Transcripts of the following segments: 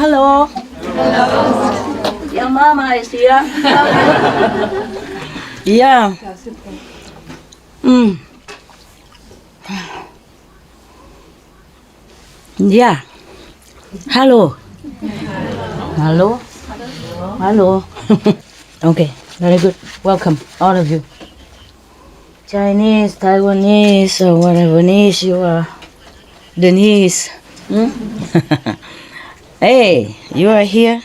Hello. Hello. Your mama is here. Yeah. Yeah. Hello. Hello. Hello. Okay, very good. Welcome, all of you. Chinese, Taiwanese, or whatever niece you are. Denise. Hey, you are here?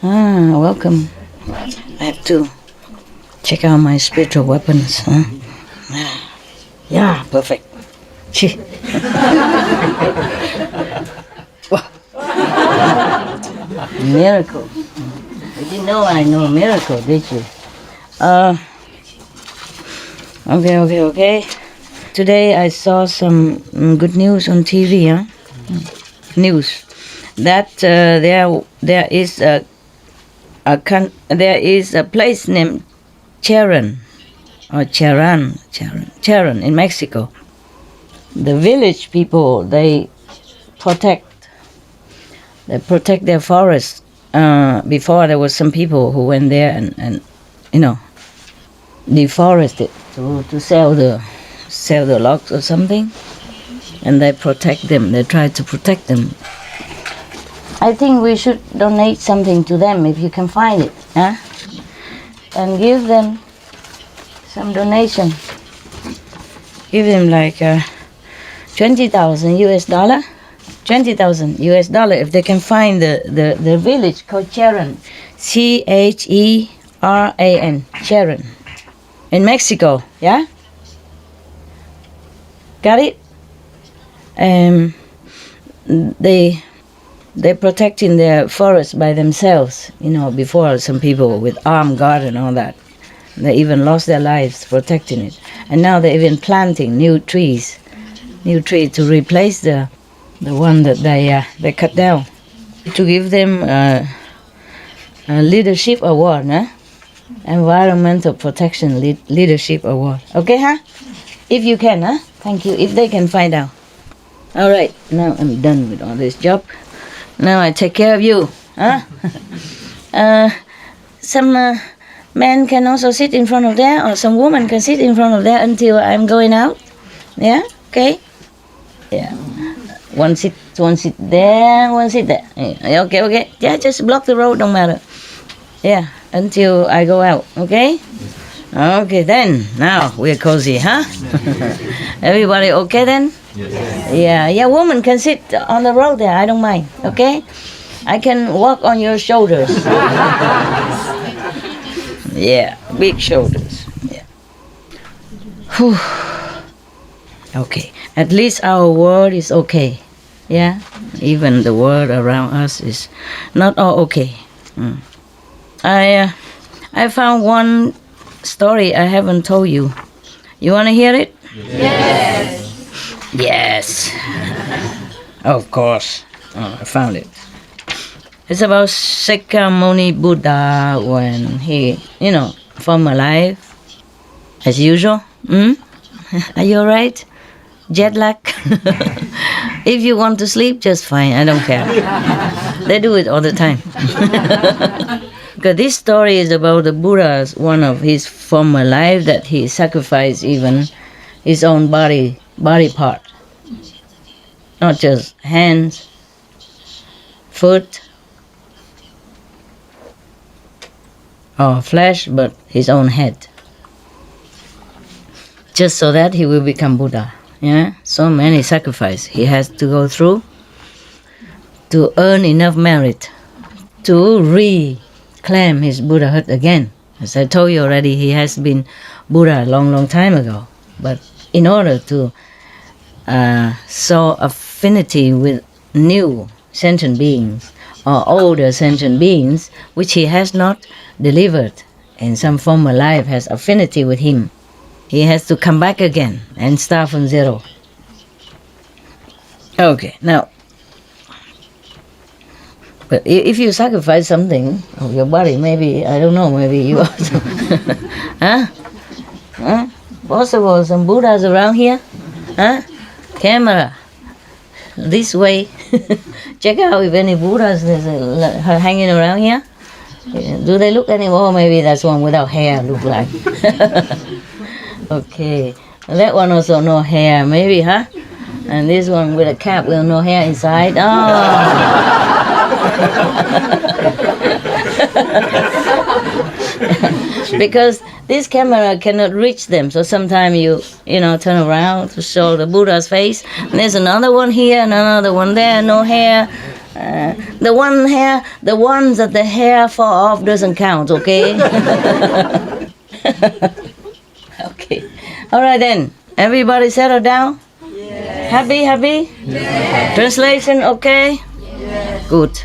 Welcome. I have to check out my spiritual weapons. Huh? Yeah, perfect. Miracle. You didn't know I know a miracle, did you? Okay. Today I saw some good news on TV. News that there is a place named Charan in Mexico. The village people they protect their forests. Before there was some people who went there and deforested to sell the logs or something, and they protect them. They try to protect them. I think we should donate something to them if you can find it, and give them some donation. Give them like $20,000 US. $20,000 US if they can find the village called Charan, Cheran, Charan, in Mexico. Yeah, got it. They're protecting their forest by themselves. Before some people with armed guard and all that, they even lost their lives protecting it, and now they're even planting new trees to replace the one that they cut down, to give them a leadership award, environmental protection leadership award. Okay, if you can, thank you. If they can find out. All right, now I'm done with all this job. Now I take care of you. Some men can also sit in front of there, or some woman can sit in front of there until I'm going out. Yeah, okay. Yeah. One sit there, one sit there. Okay. Yeah, just block the road, don't matter. Yeah, until I go out, okay? Okay, then. Now we're cozy, Everybody okay then? Yes. Yeah, woman can sit on the road there, I don't mind, okay? I can walk on your shoulders. Yeah, big shoulders. Yeah. Whew. Okay, at least our world is okay. Yeah, even the world around us is not all okay. I found one story I haven't told you. You want to hear it? Yes. Of course. I found it. It's about Sakyamuni Buddha when he, former life, as usual. Are you alright? Jet lag? If you want to sleep, just fine. I don't care. They do it all the time. Because this story is about the Buddha's one of his former life that he sacrificed even his own body part. Not just hands, foot, or flesh, but his own head. Just so that he will become Buddha. Yeah, so many sacrifices he has to go through to earn enough merit to reclaim his Buddhahood again. As I told you already, he has been Buddha a long time ago. But in order to show affinity with new sentient beings or older sentient beings, which he has not delivered in some former life, has affinity with him, he has to come back again and start from zero. Okay, now, but if you sacrifice something of your body, maybe, I don't know, maybe you also, Possible some Buddhas around here? Camera, this way. Check out if any Buddhas is hanging around here. Do they look anymore? Maybe that's one without hair look like. Okay. That one also no hair, maybe, huh? And this one with a cap with no hair inside. Oh. Because this camera cannot reach them, so sometimes you turn around to show the Buddha's face. And there's another one here and another one there, no hair. The ones that the hair fall off doesn't count, okay? Okay. All right then. Everybody settle down? Yes. Happy? Yes. Translation okay? Yes. Good.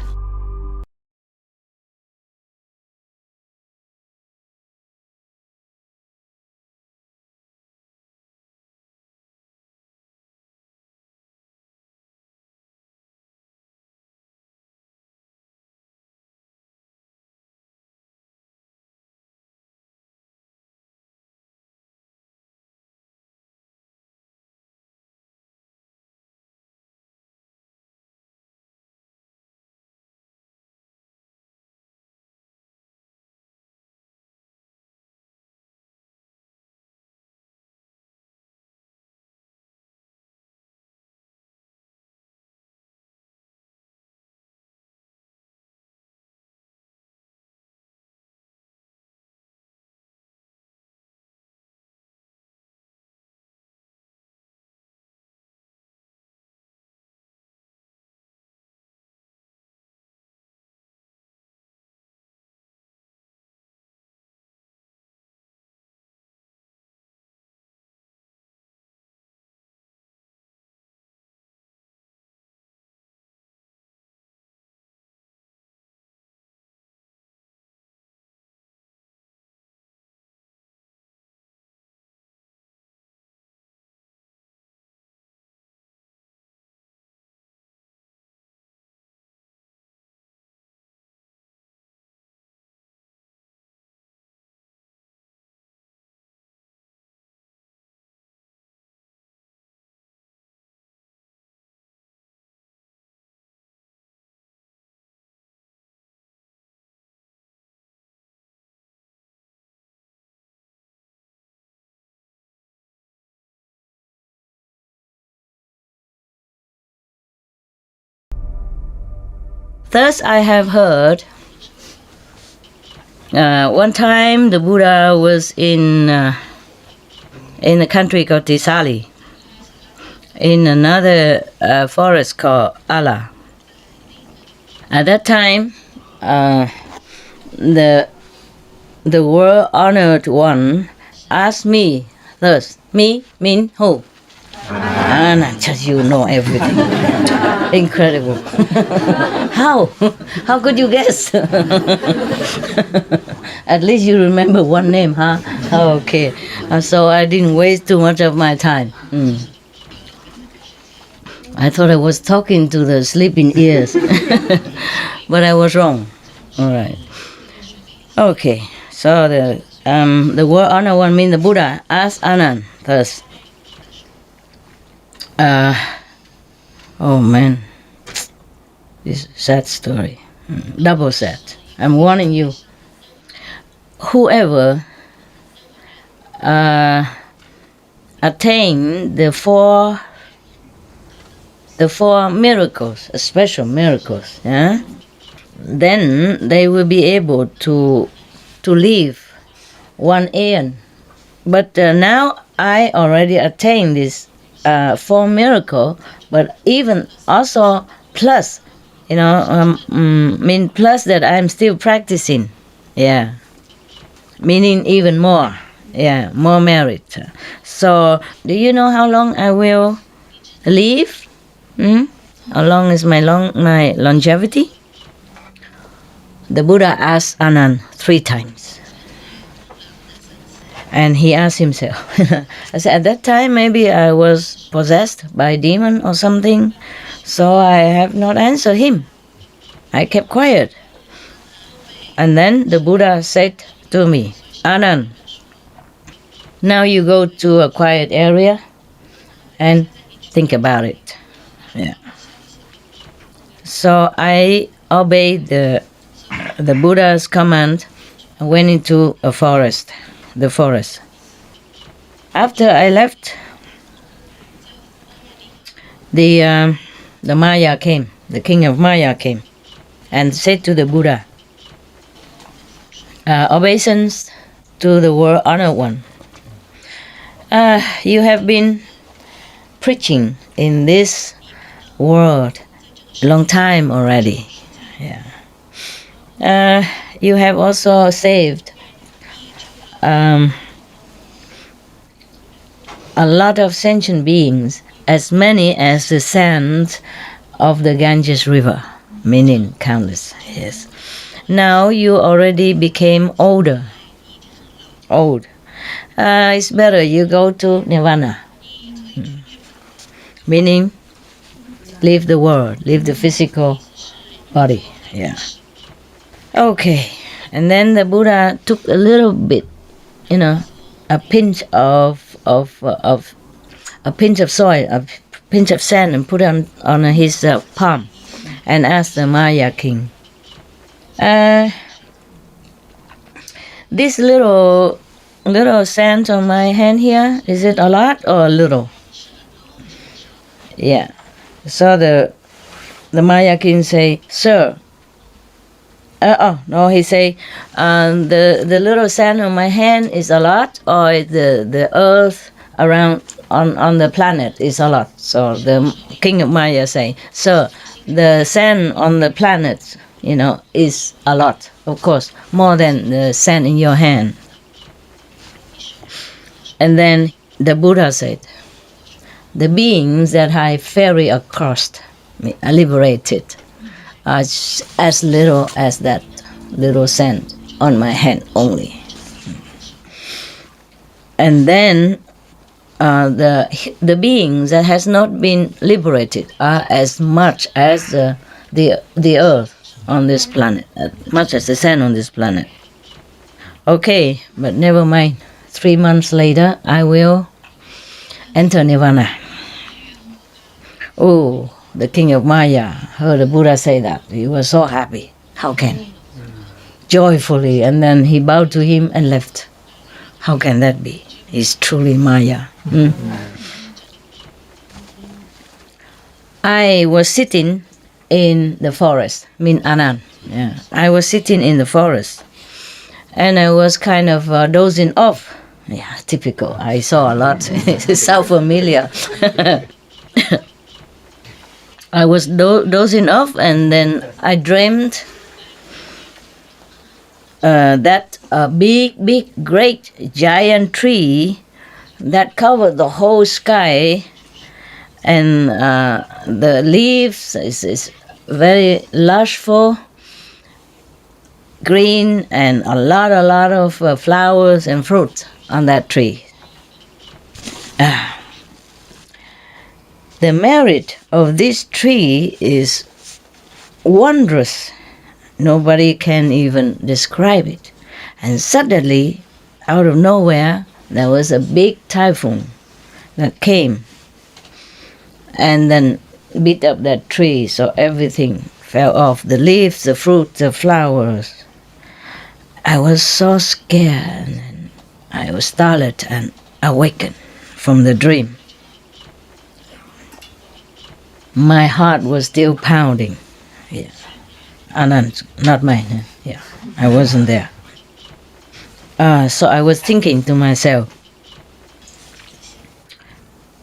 Thus I have heard, one time the Buddha was in a country called Tisali, in another forest called Ala. At that time, the world honored one asked me, thus, me mean who? And just you know everything. Incredible. How? How could you guess? At least you remember one name, huh? Okay. So I didn't waste too much of my time. I thought I was talking to the sleeping ears. But I was wrong. All right. Okay. So the word honor one means the Buddha asked Anand thus. Oh man, this is a sad story. Double sad. I'm warning you. Whoever attain the four miracles, special miracles, yeah, then they will be able to live one aeon. But now I already attained this four miracle, but even also plus, mean plus that I'm still practicing, yeah, meaning even more, yeah, more merit. So, do you know how long I will live? How long is my longevity? The Buddha asked Anand 3 times. And he asked himself, I said, at that time maybe I was possessed by a demon or something, so I have not answered him. I kept quiet. And then the Buddha said to me, Anand, now you go to a quiet area and think about it. Yeah. So I obeyed the Buddha's command and went into the forest. After I left, the Maya came, the king of Maya came, and said to the Buddha, obeisance to the world honored one. You have been preaching in this world long time already. Yeah. You have also saved a lot of sentient beings, as many as the sands of the Ganges River, meaning countless. Yes. Now you already became old. It's better you go to Nirvana, meaning leave the world, leave the physical body. Yeah. Okay. And then the Buddha took a little bit, a pinch of a pinch of soil, a pinch of sand, and put it on his palm, and asked the Maya king, this little sand on my hand here, is it a lot or a little? Yeah. So the Maya king say, sir. No, he say, the little sand on my hand is a lot, or the earth around on the planet is a lot. So the king of Maya say, sir, the sand on the planet, is a lot, of course, more than the sand in your hand. And then the Buddha said, the beings that I ferry across, liberated, are as little as that little sand on my hand only. And then the beings that has not been liberated are as much as the earth on this planet, as much as the sand on this planet. Okay, but never mind. 3 months later, I will enter Nirvana. Oh, the king of Maya heard the Buddha say that. He was so happy. How can? Joyfully. And then he bowed to him and left. How can that be? He's truly Maya. I was sitting in the forest, Anand. Yeah. I was sitting in the forest. And I was kind of dozing off. Yeah, typical. I saw a lot. It's so familiar. I was dozing off, and then I dreamed that a big, great, giant tree that covered the whole sky, and the leaves is very lushful, green, and a lot of flowers and fruit on that tree. The merit of this tree is wondrous. Nobody can even describe it. And suddenly, out of nowhere, there was a big typhoon that came and then beat up that tree, so everything fell off, the leaves, the fruit, the flowers. I was so scared, and I was startled and awakened from the dream. My heart was still pounding. Yeah. Anand, not mine. Yeah, I wasn't there. So I was thinking to myself,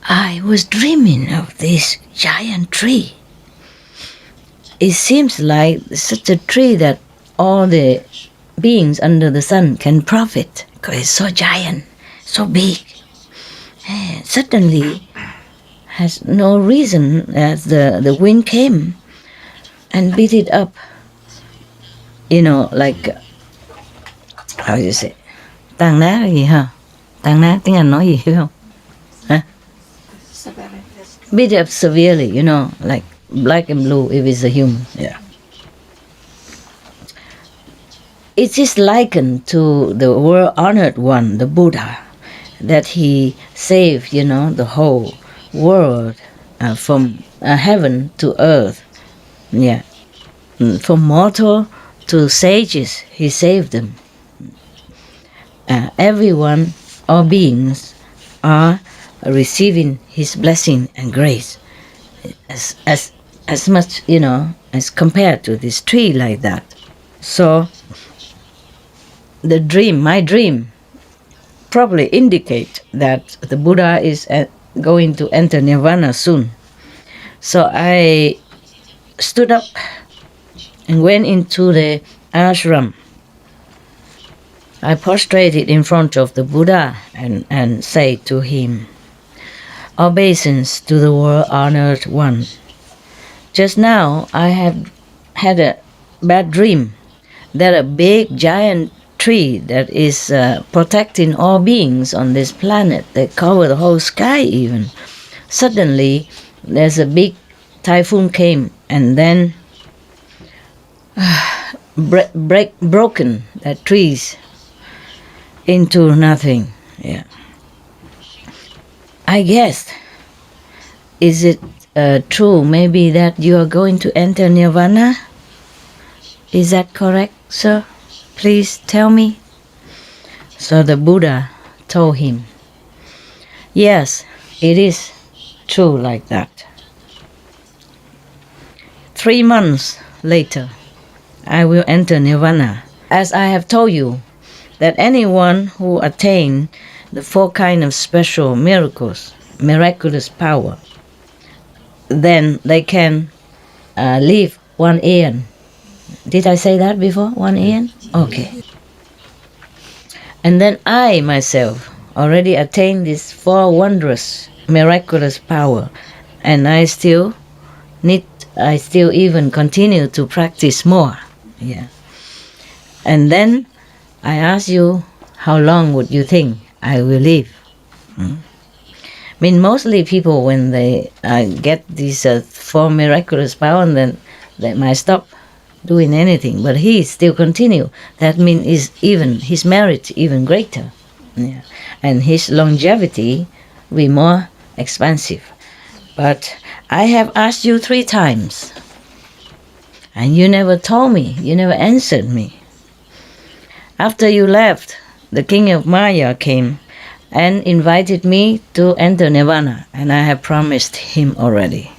I was dreaming of this giant tree. It seems like such a tree that all the beings under the sun can profit, because it's so giant, so big. And suddenly, has no reason, as the wind came and beat it up. Like, how do you say? Tàn nát là gì hả? Tàn nát tiếng Anh nói gì hiểu không? Hả? Beat up severely, like black and blue if it's a human. Yeah. It is likened to the world-honored one, the Buddha, that he saved, the whole world from heaven to earth Yeah. From mortal to sages, he saved them. Everyone, all beings, are receiving his blessing and grace as much, as compared to this tree like that. So my dream probably indicate that the Buddha is going to enter nirvana soon. So I stood up and went into the ashram. I prostrated in front of the Buddha and said to him, "Obeisance to the world-honored one. Just now I have had a bad dream that a big giant tree that is protecting all beings on this planet, that cover the whole sky even. Suddenly there's a big typhoon came and then broken that trees into nothing." Yeah. I guess, is it true maybe that you are going to enter nirvana? Is that correct, sir? Please tell me. So the Buddha told him, "Yes, it is true like that." 3 months later, I will enter nirvana. As I have told you, that anyone who attain the 4 kinds of special miraculous power, then they can live 1 eon. Did I say that before? 1 eon? Okay. And then I myself already attained this 4 wondrous miraculous power, and I still even continue to practice more. Yeah. And then I ask you, how long would you think I will live? I mean, mostly people, when they get these 4 miraculous power, and then they might stop doing anything. But he still continue. That means his merit even greater. Yeah. And his longevity will be more expansive. But I have asked you 3 times, and you never told me, you never answered me. After you left, the king of Maya came and invited me to enter nirvana, and I have promised him already.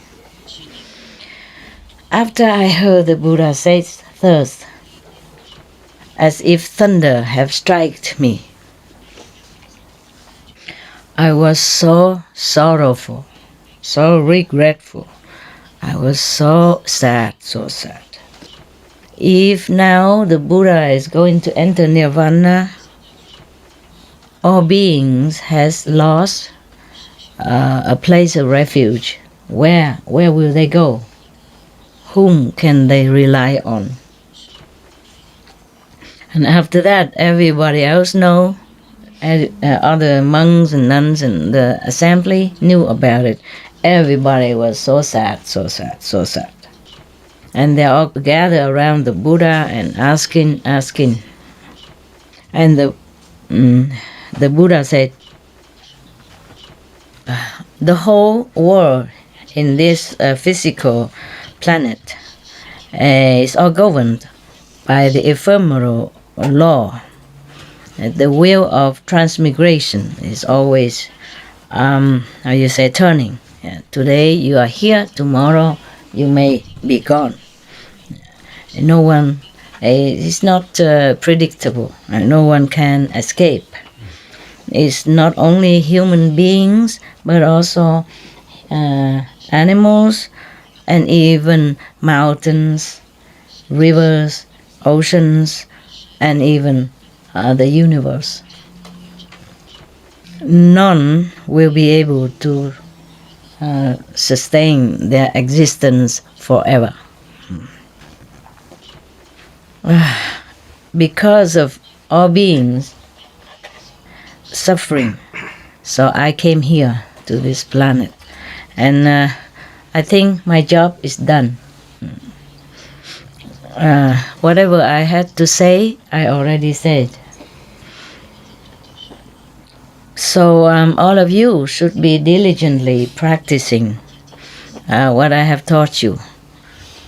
After I heard the Buddha say thus, as if thunder have struck me, I was so sorrowful, so regretful. I was so sad, so sad. If now the Buddha is going to enter nirvana, all beings has lost a place of refuge. Where will they go? Whom can they rely on? And after that, everybody else know, other monks and nuns and the assembly knew about it. Everybody was so sad, so sad, so sad. And they all gathered around the Buddha and asking. And the Buddha said, the whole world in this physical planet is all governed by the ephemeral law. The wheel of transmigration is always, turning. Yeah. Today you are here, tomorrow you may be gone. No one, it's not predictable, and no one can escape. It's not only human beings, but also animals, and even mountains, rivers, oceans, and even the universe. None will be able to sustain their existence forever. Because of all beings suffering, so I came here to this planet, and I think my job is done. Whatever I had to say, I already said. So all of you should be diligently practicing what I have taught you.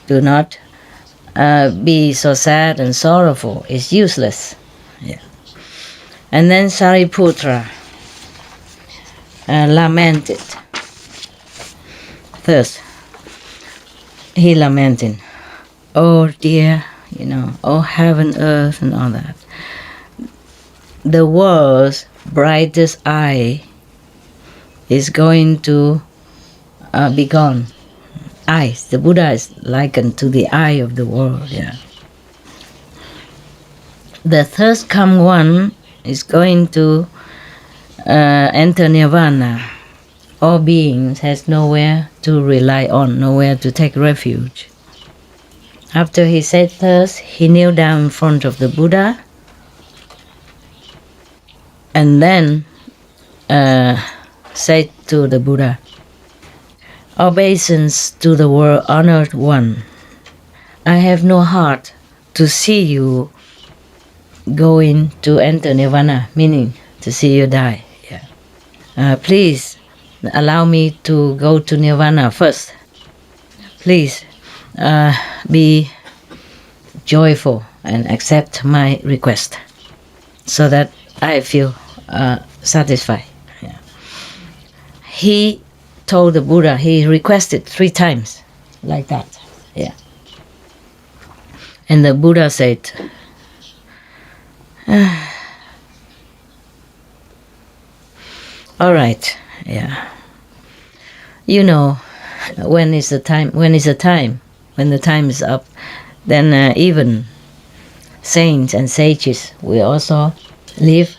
Do not be so sad and sorrowful. It's useless. Yeah. And then Sariputra lamented. First, he lamented, oh dear, oh heaven, earth, and all that. The world's brightest eye is going to be gone. Eyes. The Buddha is likened to the eye of the world. Yeah. The thirst come one is going to enter nirvana. All beings has nowhere to rely on, nowhere to take refuge. After he said thus, he kneeled down in front of the Buddha and then said to the Buddha, obeisance to the world honored one. I have no heart to see you going to enter nirvana, meaning to see you die. Yeah. Please allow me to go to nirvana first. Please be joyful and accept my request so that I feel satisfied. Yeah. He told the Buddha, he requested 3 times like that. Yeah. And the Buddha said, all right, yeah. When is the time? When the time is up, then even saints and sages will also leave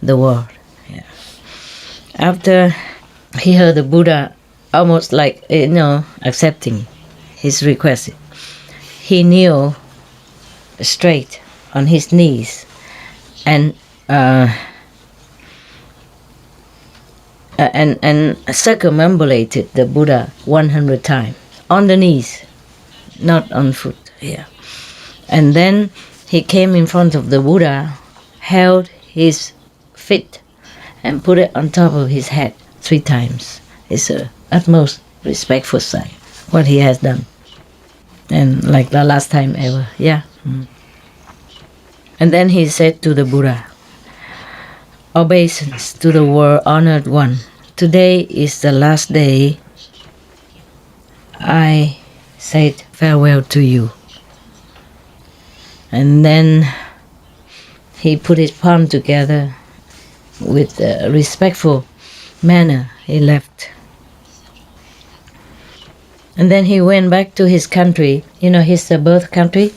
the world. Yeah. After he heard the Buddha almost like, accepting his request, he kneeled straight on his knees and circumambulated the Buddha 100 times on the knees, not on foot. Yeah. And then he came in front of the Buddha, held his feet and put it on top of his head 3 times. It's the utmost respectful sign what he has done, and like the last time ever. Yeah. And then he said to the Buddha, obeisance to the world honored one. Today is the last day I said farewell to you. And then he put his palm together with a respectful manner. He left. And then he went back to his country, his birth country.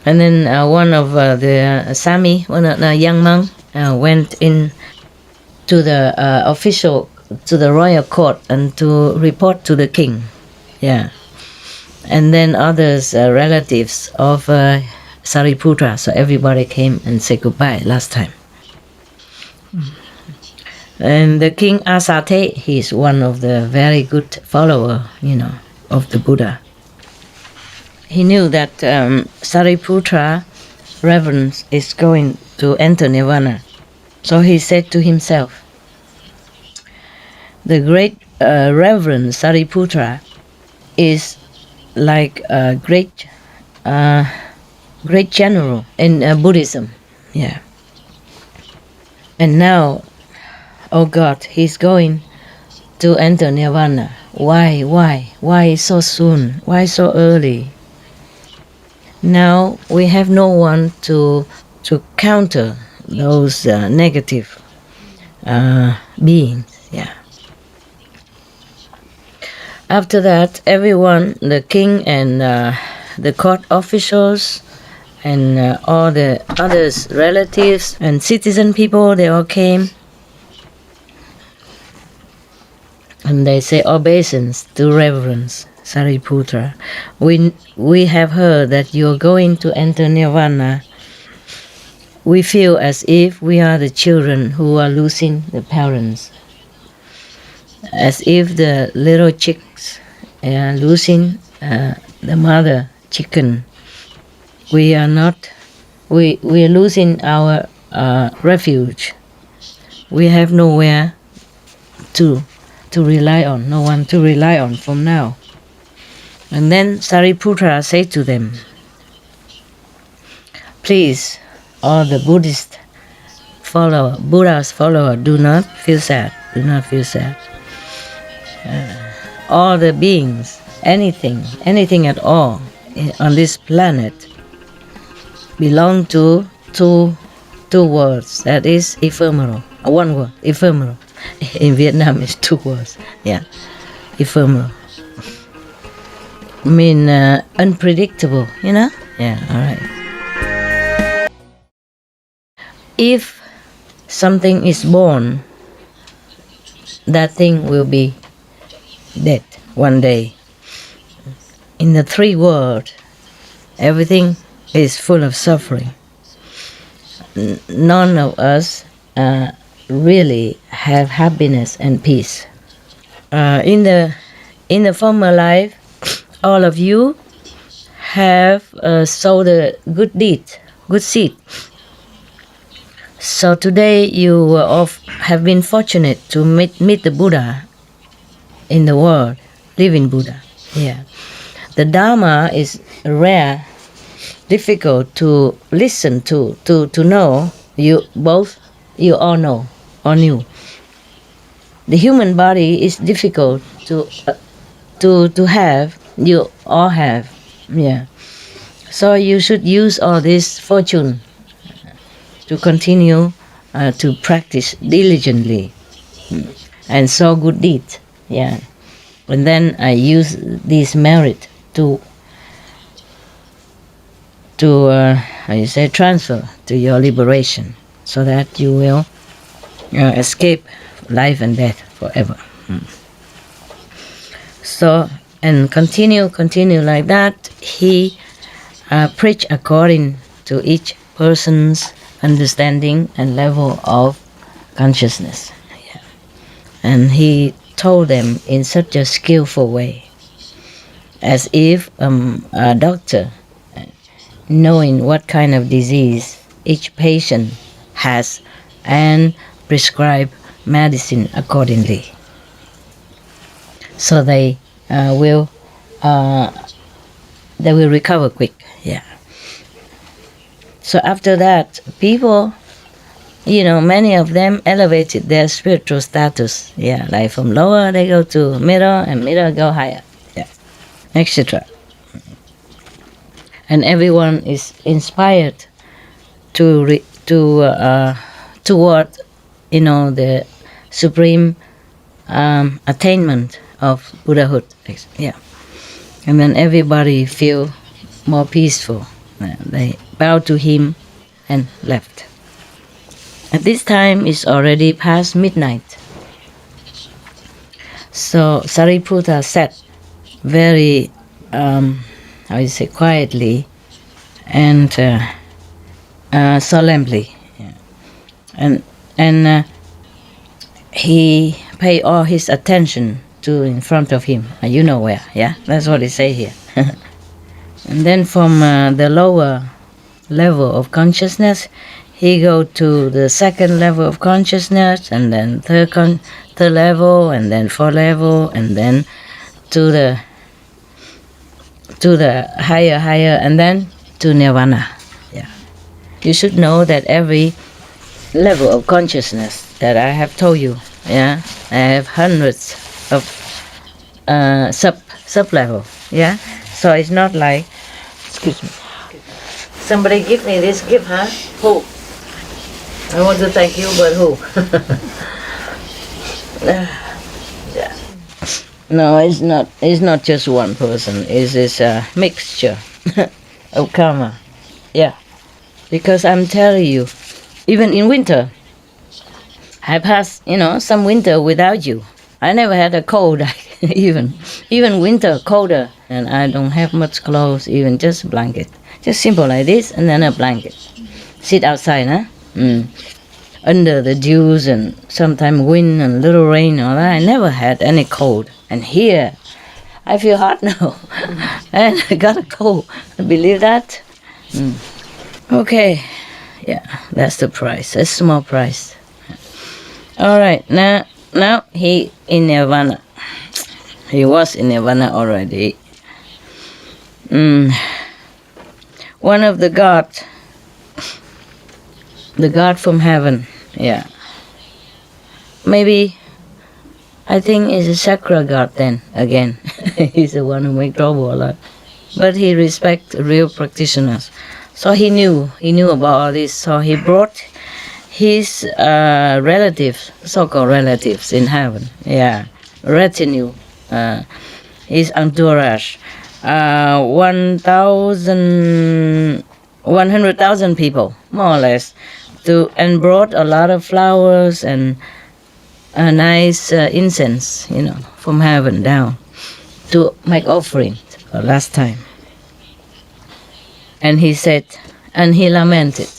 And then one of the Sami, one of the young monk, went in to the official, to the royal court, and to report to the king. Yeah. And then others, relatives of Sariputra, so everybody came and said goodbye last time. And the king Asate, he's one of the very good follower, of the Buddha. He knew that Sariputra reverence is going to enter nirvana. So he said to himself, the great Reverend Sariputra is like a great general in Buddhism. Yeah. And now, oh God, he's going to enter nirvana. Why so soon? Why so early? Now we have no one to counter those negative beings. Yeah. After that, everyone, the king and the court officials and all the others, relatives and citizen people, they all came. And they say obeisance to reverence Sariputra. We have heard that you're going to enter nirvana. We feel as if we are the children who are losing the parents, as if the little chicks are losing the mother chicken. We are not. We are losing our refuge. We have nowhere to rely on, no one to rely on from now. And then Sariputra said to them, please, all the Buddha's follower, do not feel sad. Do not feel sad. All the beings, anything at all on this planet belong to two words. That is ephemeral. One word, ephemeral. In Vietnam, it's 2 words. Yeah, ephemeral. Mean unpredictable, you know? Yeah, all right. If something is born, that thing will be dead one day. In the 3 worlds, everything is full of suffering. None of us really have happiness and peace. In the former life, all of you have sowed a good deed, good seed. So today you have been fortunate to meet the Buddha in the world, living Buddha. Yeah, the Dharma is rare, difficult to listen to know. You all know or knew. The human body is difficult to have. You all have, yeah. So you should use all this fortune to continue to practice diligently and sow good deeds, yeah. And then I use this merit to transfer to your liberation, so that you will escape life and death forever. So, and continue like that. He preached according to each person's understanding and level of consciousness. Yeah. And he told them in such a skillful way, as if a doctor, knowing what kind of disease each patient has, and prescribe medicine accordingly, so they will recover quick. Yeah. So after that, people, many of them elevated their spiritual status. Yeah, like from lower they go to middle, and middle go higher. Yeah, etc. And everyone is inspired toward the supreme attainment of Buddhahood. Yeah, and then everybody feel more peaceful. They bowed to him and left. At this time, it's already past midnight. So Sariputta sat very, quietly and solemnly, yeah. and he paid all his attention to in front of him. You know where? Yeah, that's what they say here. And then from the lower level of consciousness, he go to the 2nd level of consciousness, and then third level, and then 4th level, and then to the higher, and then to nirvana. Yeah, you should know that every level of consciousness that I have told you, yeah, I have hundreds of sub level. Yeah, so it's not like, excuse me, somebody give me this gift, huh? Who? I want to thank you, but who? Yeah. No, it's not. It's not just one person. It's a mixture of karma. Yeah, because I'm telling you, even in winter, I passed, some winter without you. I never had a cold, even winter colder, and I don't have much clothes, even just a blanket. Just simple like this, and then a blanket. Sit outside, huh? Under the dews, and sometimes wind and little rain, all that. I never had any cold. And here, I feel hot now. And I got a cold. Believe that? Okay. Yeah, that's the price. A small price. All right. Now he in nirvana. He was in nirvana already. one of the god from heaven, yeah. Maybe, I think it's a chakra god then, again. He's the one who makes trouble a lot. But he respects real practitioners. So he knew about all this. So he brought his relatives, so-called relatives in heaven, yeah, retinue, his entourage, 100,000 people, more or less, and brought a lot of flowers and a nice incense, from heaven down to make offering last time. And he said, and he lamented,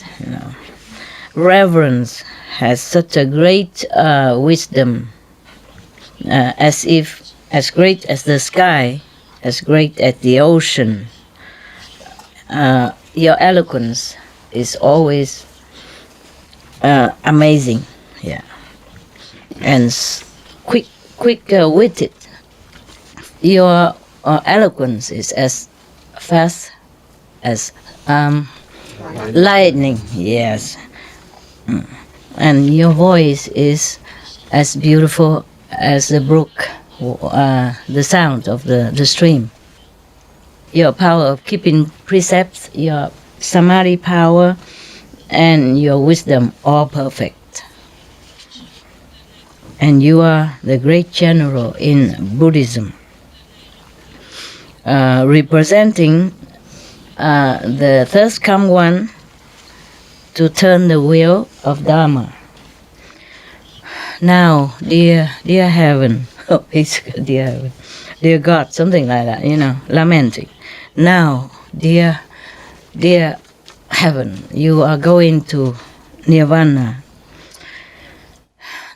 reverence has such a great wisdom, as great as the sky, as great as the ocean. Your eloquence is always amazing, yeah, and quick-witted. Your eloquence is as fast as lightning, yes. And your voice is as beautiful as the brook, the sound of the stream. Your power of keeping precepts, your samadhi power, and your wisdom, all perfect. And you are the great general in Buddhism, representing the thirst come one to turn the wheel of Dharma. Now, dear heaven, dear heaven, dear God, something like that, lamenting. Now, dear heaven, you are going to Nirvana.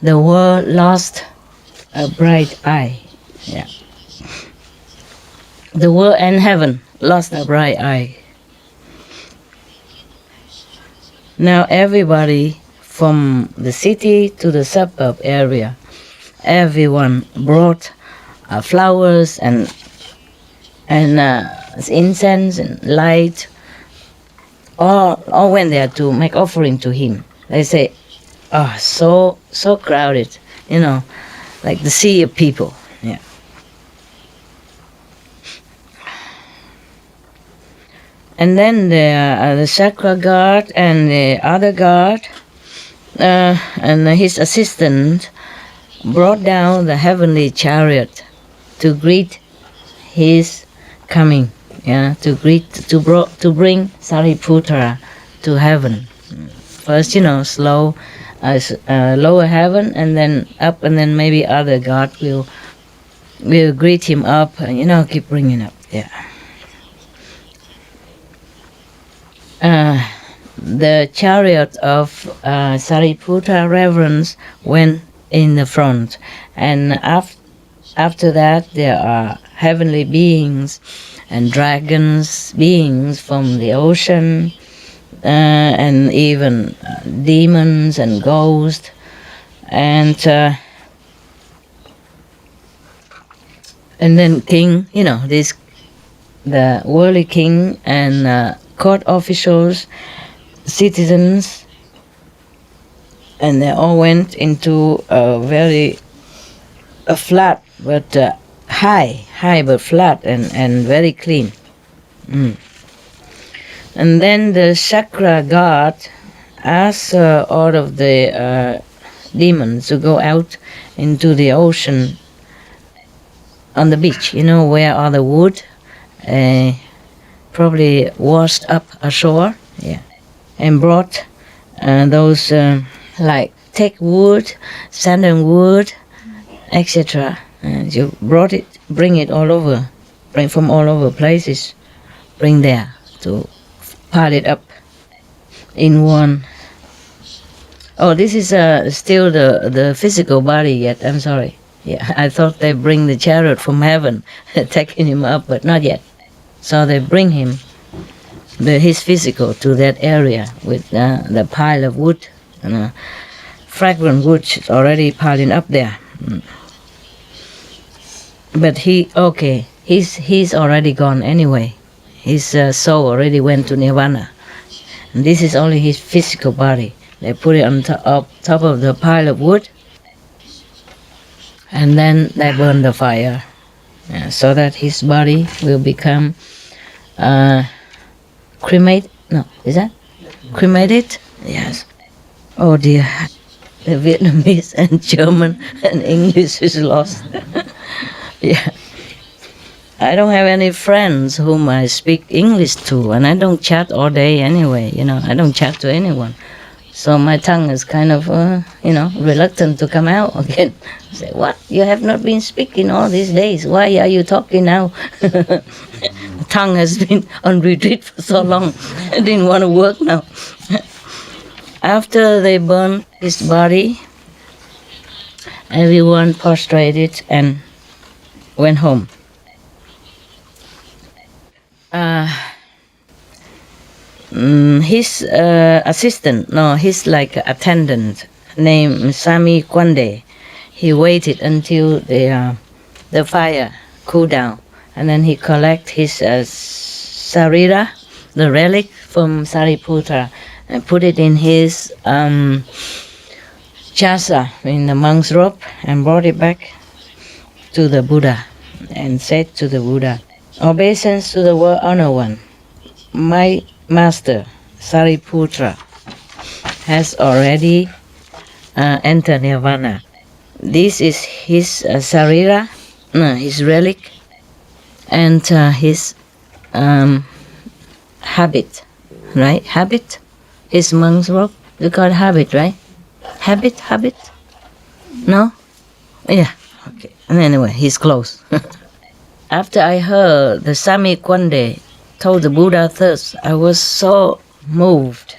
The world lost a bright eye. Yeah. The world and heaven lost a bright eye. Now everybody from the city to the suburb area, everyone brought flowers and incense and light. All went there to make offering to him. They say, so crowded, like the sea of people. Yeah. And then the chakra god and the other god and his assistant brought down the heavenly chariot to greet his coming, to bring Sariputra to heaven. First, slow, lower heaven, and then up, and then maybe other god will greet him up, and keep bringing up. Yeah. The chariot of Sariputra reverence went in the front, and after that there are heavenly beings and dragons, beings from the ocean, and even demons and ghosts, and then king, the worldly king and court officials, citizens, and they all went into a very flat but high but flat and very clean. And then the chakra god asked all of the demons to go out into the ocean on the beach, where all the wood probably washed up ashore, yeah, and brought those like teak wood, sandalwood, etc. And you bring it all over, bring from all over places, bring there to pile it up in one. Oh, this is still the physical body yet. I'm sorry. Yeah, I thought they bring the chariot from heaven, taking him up, but not yet. So they bring him, his physical, to that area with the pile of wood and fragrant wood already piling up there. But he's already gone anyway. his soul already went to nirvana. And this is only his physical body. They put it on top of the pile of wood, and then they burn the fire, so that his body will become cremated. No, is that cremated? Yes. Oh dear, the Vietnamese and German and English is lost. Yeah. I don't have any friends whom I speak English to, and I don't chat all day anyway, I don't chat to anyone. So my tongue is kind of, reluctant to come out again. Say, what? You have not been speaking all these days. Why are you talking now? Tongue has been on retreat for so long. I didn't want to work now. After they burned his body, everyone prostrated and went home. His assistant, his attendant, named Sami Kwande, he waited until the fire cooled down, and then he collect his sarira, the relic from Sariputra, and put it in his chasa, in the monk's robe, and brought it back to the Buddha, and said to the Buddha, "Obeisance to the World Honor One. My master, Sariputra, has already entered nirvana. This is his sarira, his relic, and his habit, right? Habit? His monk's robe? You call it habit, right? Habit? No? Yeah, okay. And anyway, his clothes. After I heard the Sami Kwande told the Buddha thus, I was so moved.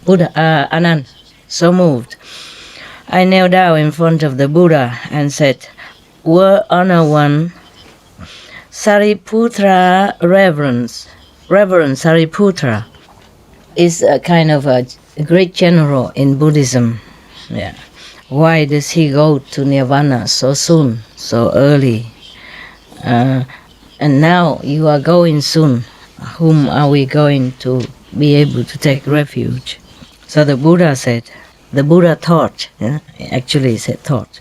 Buddha, Anand, so moved. I knelt down in front of the Buddha and said, World Honor One, Sariputra Reverend Sariputra is a kind of a great general in Buddhism. Yeah. Why does he go to nirvana so soon, so early? And now you are going soon. Whom are we going to be able to take refuge? So the Buddha thought, actually he said thought.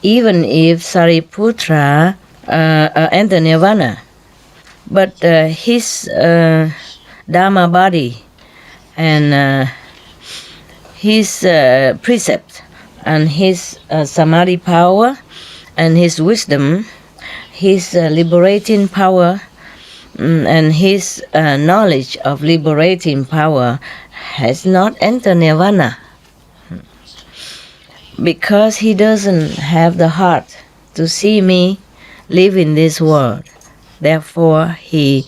Even if Sariputra enter nirvana, but his Dharma body and his precept and his samadhi power and his wisdom, his liberating power and his knowledge of liberating power has not entered nirvana because he doesn't have the heart to see me live in this world. Therefore, he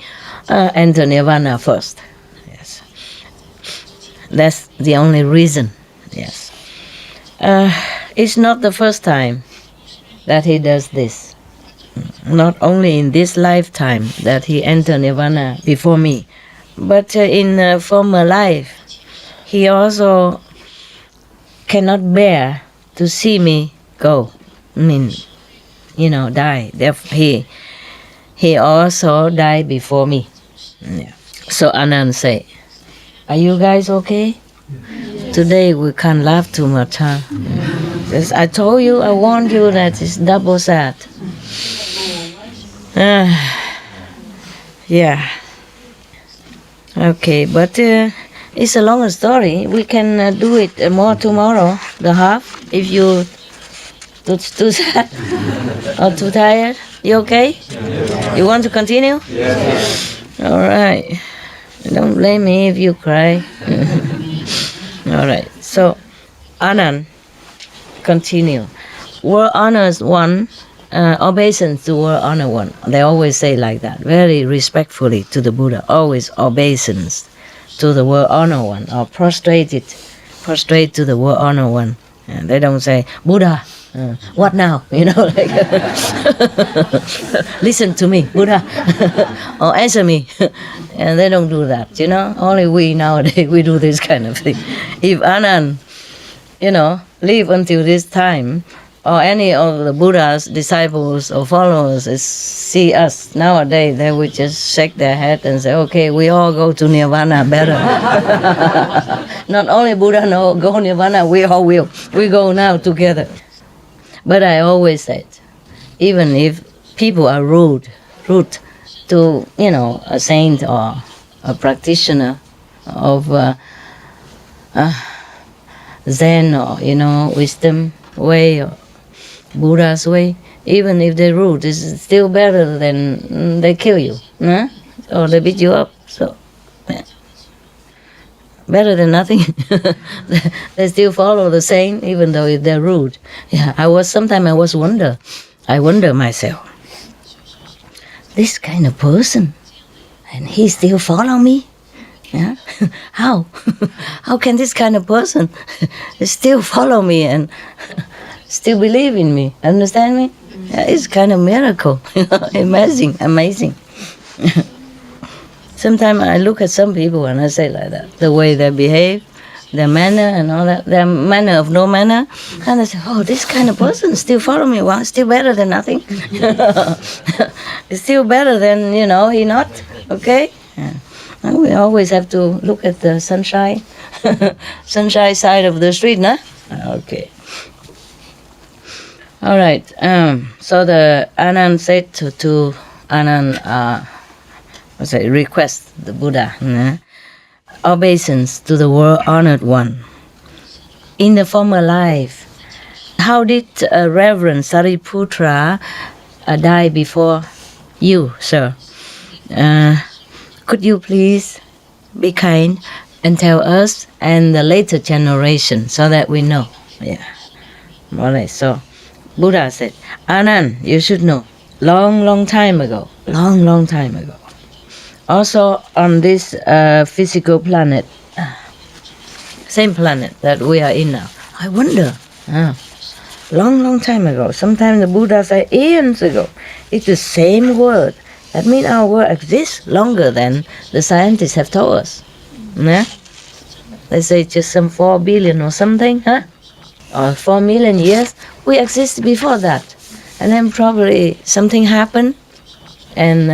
entered nirvana first. Yes, that's the only reason. Yes, it's not the first time that he does this. Not only in this lifetime that he entered nirvana before me, but in former life, he also cannot bear to see me go. Die. Therefore, he also died before me. Yeah. So Anand say, "Are you guys okay? Today we can't laugh too much, huh? Because I told you, I warned you that it's double sad." Yeah. Okay, but it's a longer story. We can do it more tomorrow, the half, if you too sad or too tired. You okay? You want to continue? Yeah. All right. Don't blame me if you cry. All right. So, Anand, continue. World honors one. Obeisance to World Honor One. They always say like that, very respectfully to the Buddha. Always obeisance to the World Honor One, or prostrate to the World Honor One. And they don't say, Buddha, what now? Listen to me, Buddha, or answer me. And they don't do that. Only we nowadays we do this kind of thing. If Anand, live until this time, or any of the Buddha's disciples or followers see us nowadays, they would just shake their head and say, okay, we all go to Nirvana better. Not only Buddha go Nirvana, we all will. We go now together. But I always said, even if people are rude to, a saint or a practitioner of Zen or, wisdom way or Buddha's way, even if they're rude, it's still better than they kill you, or they beat you up. So, yeah. Better than nothing. They still follow the same, even though if they're rude. Yeah, I wonder myself, this kind of person, and he still follow me? Yeah, how? How can this kind of person still follow me and still believe in me? Understand me? Yeah, it's kind of miracle. Amazing. Sometimes I look at some people and I say like that, the way they behave, their manner and all that, their manner of no manner, and I say, oh, this kind of person still follow me. Well, it's still better than nothing. It's still better than, he not, okay? Yeah. And we always have to look at the sunshine side of the street, no? Okay. All right. So the Anand said to Anand, request the Buddha, obeisance to the world honored one. In the former life, how did Reverend Sariputra die before you, sir? Could you please be kind and tell us and the later generation so that we know? Yeah. All right. So Buddha said, Anand, you should know. Long time ago. Also on this physical planet, same planet that we are in now. I wonder, long time ago, sometimes the Buddha said eons ago, it's the same word. That means our world exists longer than the scientists have told us. Yeah? They say just some 4 billion or something, or 4 million years. We exist before that. And then probably something happened and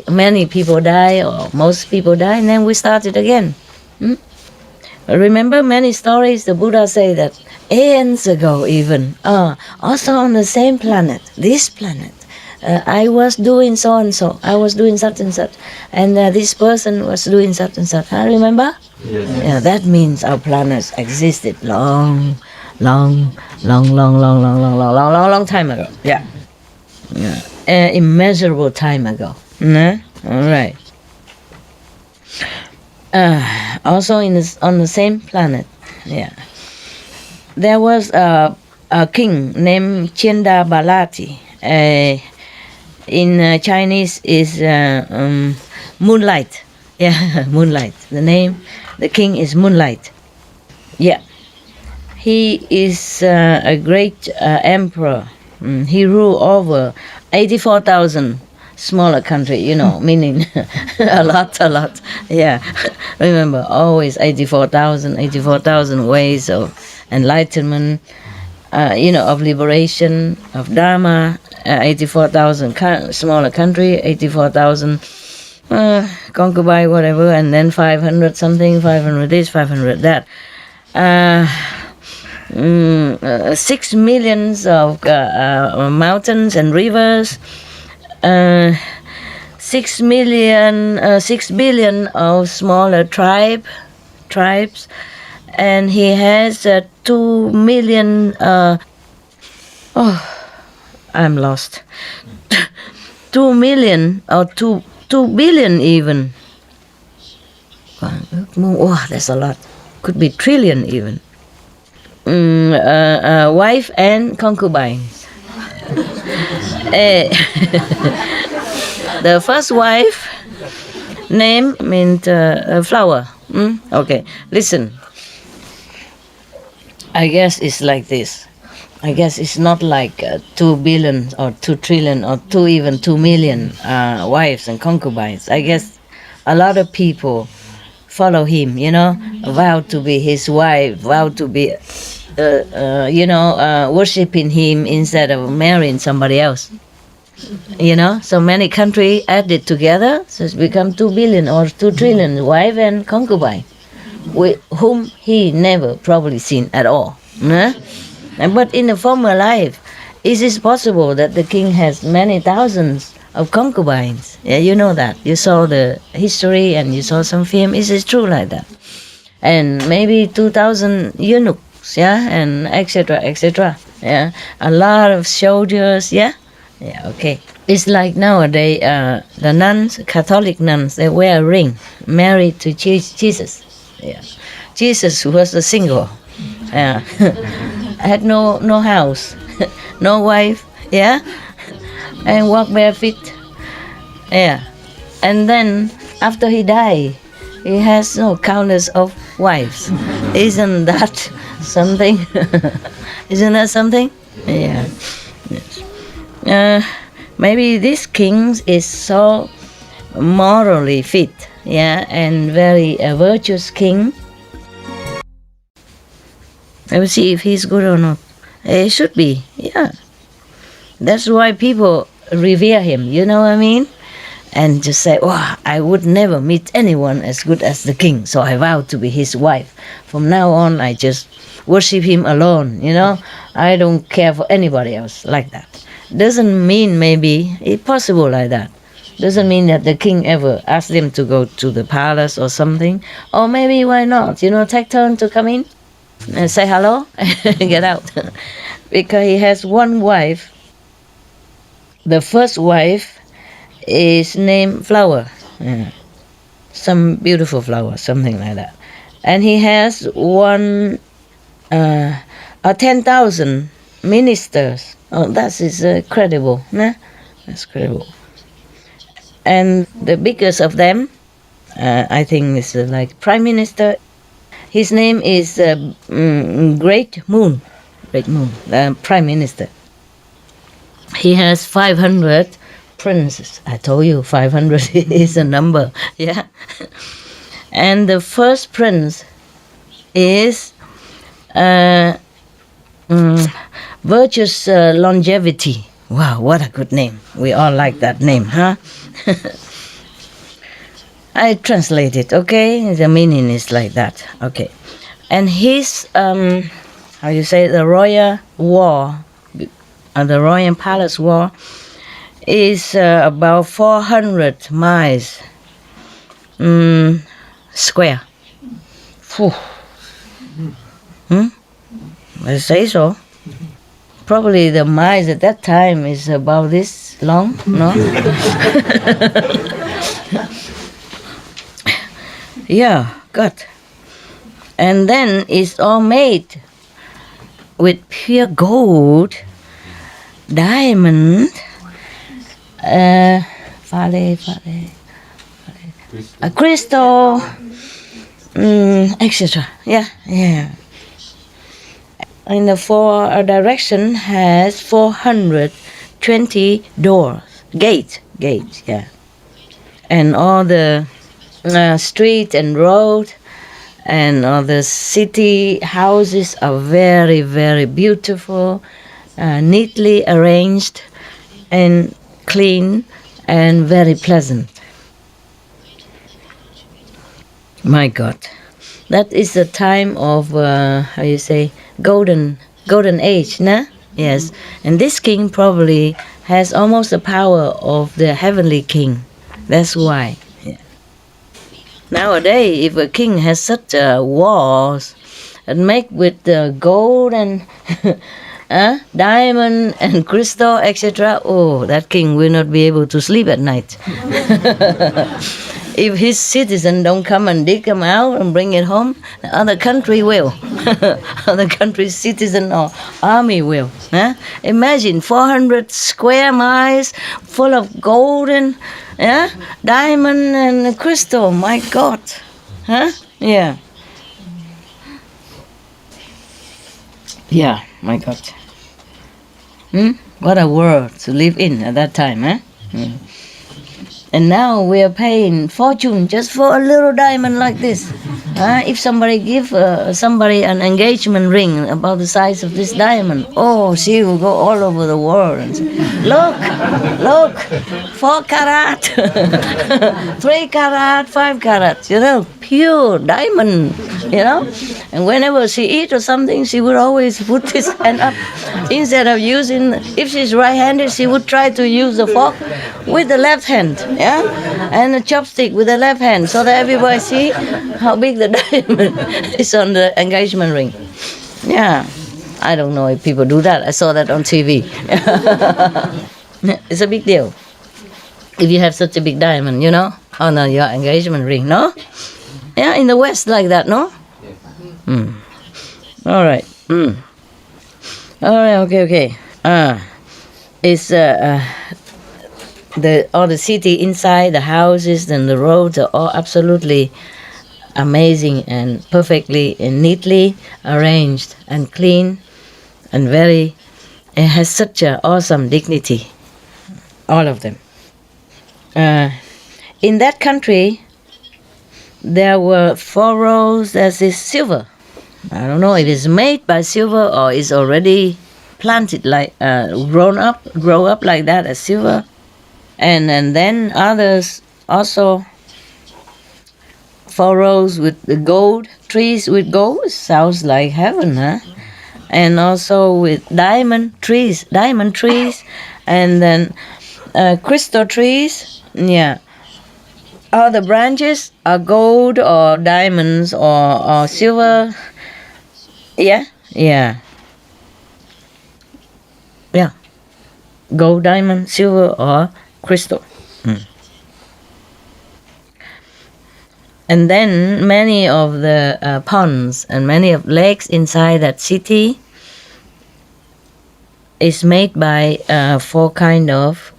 many people die or most people die, and then we started again. Remember many stories the Buddha say that eons ago even, also on the same planet, this planet, I was doing so and so, I was doing such and such, and this person was doing such and such. Remember? Yes. Yeah, that means our planets existed long time ago. Yeah. Immeasurable time ago. All right. Also on the same planet, yeah, there was a king named Chenda Balati. In Chinese is Moonlight. Yeah, Moonlight. The king is Moonlight. Yeah. He is a great emperor. He ruled over 84,000 smaller country, meaning a lot. Yeah. Remember, always 84,000 ways of enlightenment, of liberation, of Dharma, 84,000 smaller country, 84,000 concubine, whatever, and then 500 something, 500 this, 500 that. 6 millions of mountains and rivers, 6 billion of smaller tribes, and he has 2 million. I'm lost. 2 million or 2 billion even. Oh, that's a lot. Could be trillion even. Wife and concubines. The first wife name means flower. Okay, listen. I guess it's like this. I guess it's not like 2 billion or 2 trillion or 2 million wives and concubines. I guess a lot of people follow him, vow to be his wife, vow to be worshiping him instead of marrying somebody else. So many countries added together, so it's become 2 billion or 2 trillion wife and concubine, with whom he never probably seen at all. But in the former life, is it possible that the king has many thousands of concubines? Yeah, you know that. You saw the history and you saw some film. Is it true like that? And maybe 2,000 eunuchs, yeah, and etc., etc. Yeah, a lot of soldiers, yeah. Yeah, okay. It's like nowadays, the nuns, Catholic nuns, they wear a ring, married to Jesus. Yeah, Jesus was a single, had no house, no wife, yeah, and walk barefoot, yeah. And then after he died, he has no countless of wives. Isn't that something? Isn't that something? Yeah. Yes. Maybe this king is so morally fit, yeah, and very virtuous king. I will see if he's good or not. He should be, yeah. That's why people revere him, you know what I mean? And just say, oh, I would never meet anyone as good as the king, so I vow to be his wife. From now on, I just worship him alone, I don't care for anybody else, like that. Doesn't mean maybe it's possible like that. Doesn't mean that the king ever asked them to go to the palace or something. Or maybe why not, take turn to come in and say hello and get out. Because he has one wife. The first wife is named Flower. Yeah. Some beautiful flower, something like that. And he has 10,000 ministers. Oh, that is credible. Nah? That's credible. And the biggest of them, I think, is like Prime Minister. His name is Great Moon. Great Moon, Prime Minister. He has 500 princes. I told you 500 is a number. Yeah. And the first prince is Virtuous Longevity. Wow, what a good name. We all like that name, huh? I translate it, okay? The meaning is like that, okay. And his, the royal wall, the royal palace wall, is about 400 miles square. I say so. Probably the miles at that time is about this long, no? Yeah, good. And then it's all made with pure gold, diamond, crystal, etc. Yeah. In the four direction has 420 doors, gates, yeah. And all the street and road and all the city houses are very, very beautiful, neatly arranged and clean and very pleasant. My God, that is the time of golden age, nah? Yes, and this king probably has almost the power of the heavenly king. That's why. Yeah. Nowadays, if a king has such walls and make with gold and diamond and crystal, etc., oh, that king will not be able to sleep at night. If his citizen don't come and dig them out and bring it home, the other country will. Other country's citizen or army will. Huh? Imagine 400 square miles full of gold and diamond and crystal. My God. Huh? Yeah. Yeah, my God. What a world to live in at that time, huh? And now we are paying fortune just for a little diamond like this. If somebody give somebody an engagement ring about the size of this diamond, oh, she will go all over the world and say, look, 4 carat, 3 carat, 5 carat, pure diamond, And whenever she eat or something, she would always put this hand up. Instead of using, if she's right-handed, she would try to use the fork with the left hand, and a chopstick with the left hand, so that everybody see how big the diamond is on the engagement ring. Yeah, I don't know if people do that. I saw that on TV. It's a big deal. If you have such a big diamond, on your engagement ring, no? Yeah, in the West like that, no? All right. All right, okay. It's all the city inside, the houses and the roads are all absolutely amazing and perfectly and neatly arranged and clean and it has such an awesome dignity, all of them. In that country, there were 4 rows that is silver. I don't know if it's made by silver or is already planted like grow up like that as silver, and then others also 4 rows with the gold trees with gold. Sounds like heaven, huh? And also with diamond trees, and then crystal trees. Yeah, all the branches are gold or diamonds or silver. Yeah. Gold, diamond, silver, or crystal. And then many of the ponds and many of lakes inside that city is made by 4 kind of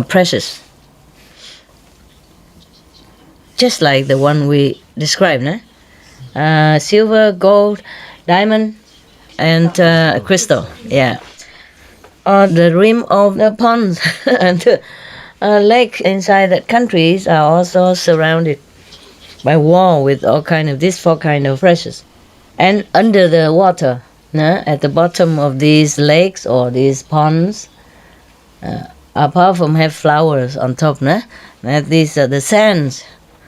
precious. Just like the one we described, silver, gold, diamond, and crystal. Yeah. The rim of the ponds and the lake inside that countries are also surrounded by wall with all kind of these 4 kind of precious. And under the water, at the bottom of these lakes or these ponds, apart from have flowers on top, these are the sands.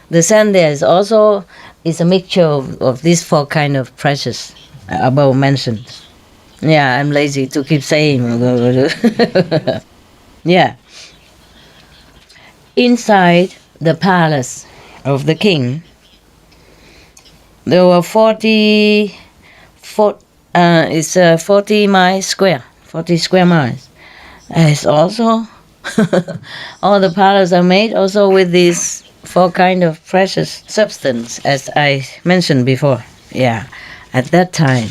The sand there is also a mixture of these 4 kind of precious above mentioned. Yeah, I'm lazy to keep saying. Yeah. Inside the palace of the king, there were 40 miles square, 40 square miles. It's also all the palaces are made also with these 4 kind of precious substance, as I mentioned before. Yeah, at that time,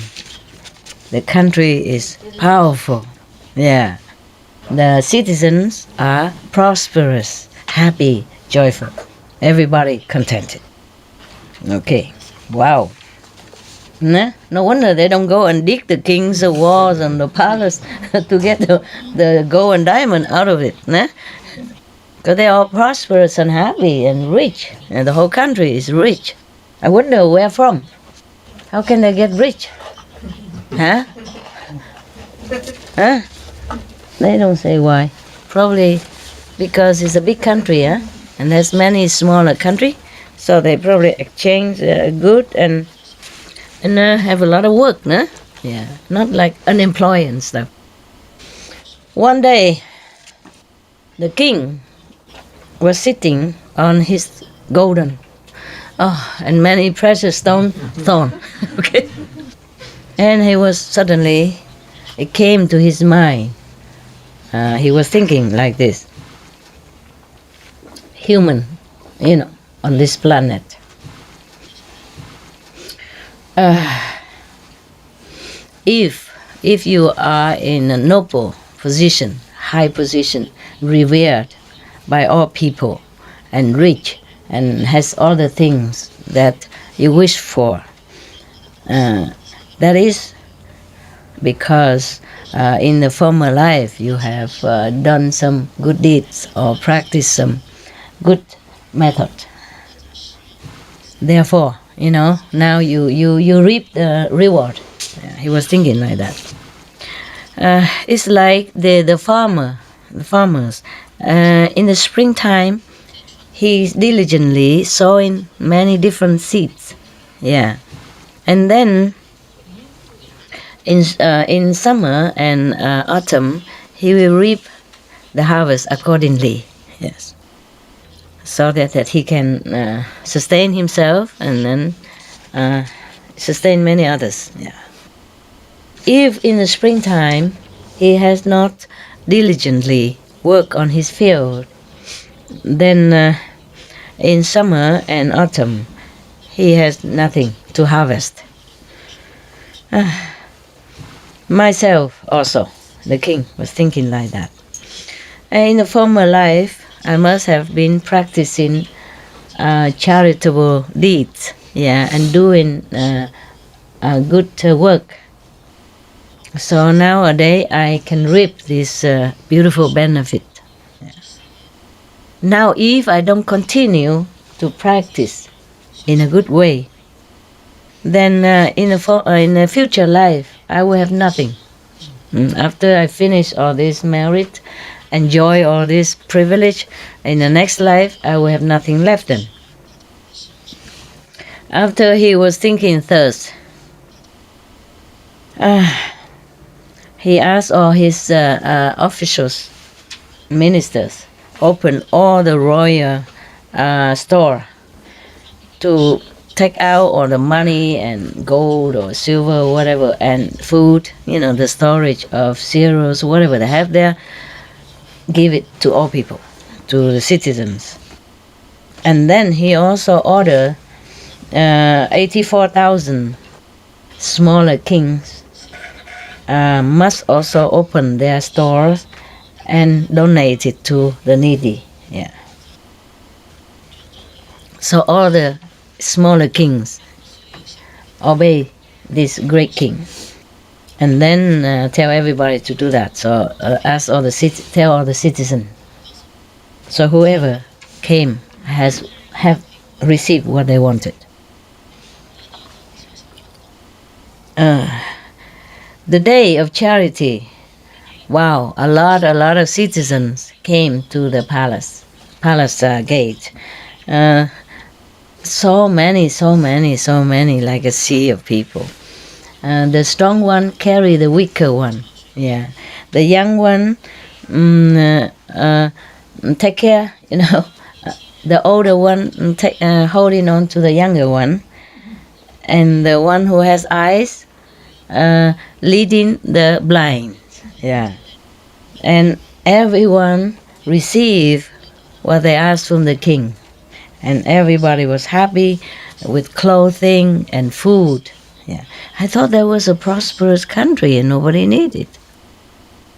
the country is powerful. Yeah, the citizens are prosperous, happy, joyful. Everybody contented. Okay, wow. No wonder they don't go and dig the king's walls and the palace to get the gold and diamond out of it. Because they're all prosperous and happy and rich. And the whole country is rich. I wonder where from. How can they get rich? Huh? They don't say why. Probably because it's a big country, and there's many smaller country, so they probably exchange good and have a lot of work, Yeah, not like unemployed and stuff. One day, the king was sitting on his golden, and many precious throne. Okay, and it came to his mind. He was thinking like this: human, on this planet. If you are in a noble position, high position, revered by all people, and rich, and has all the things that you wish for, that is because in the former life you have done some good deeds or practiced some good method. Therefore, now you reap the reward. Yeah, he was thinking like that. It's like the farmers. In the springtime, he's diligently sowing many different seeds. Yeah, and then in summer and autumn, he will reap the harvest accordingly. Yes, so that he can sustain himself and then sustain many others. Yeah. If in the springtime he has not diligently worked on his field, then in summer and autumn he has nothing to harvest. Myself also, the king, was thinking like that. In the former life, I must have been practicing charitable deeds, and doing good work. So nowadays I can reap this beautiful benefit. Now, if I don't continue to practice in a good way, then in a future life I will have nothing. After I finish all this merit, enjoy all this privilege, in the next life I will have nothing left then. After he was thinking thus, he asked all his officials, ministers, open all the royal store to take out all the money and gold or silver or whatever, and food, the storage of cereals, whatever they have there, give it to all people, to the citizens. And then he also ordered 84,000 smaller kings must also open their stores and donate it to the needy. Yeah. So all the smaller kings obey this great king, and then tell everybody to do that. So tell all the citizens. So whoever came have received what they wanted. The day of charity, wow! A lot of citizens came to the palace gate. So many, like a sea of people. The strong one carry the weaker one. Yeah, the young one take care. The older one holding on to the younger one, and the one who has eyes leading the blind. Yeah, and everyone received what they asked from the king. And everybody was happy with clothing and food. Yeah, I thought there was a prosperous country and nobody needed.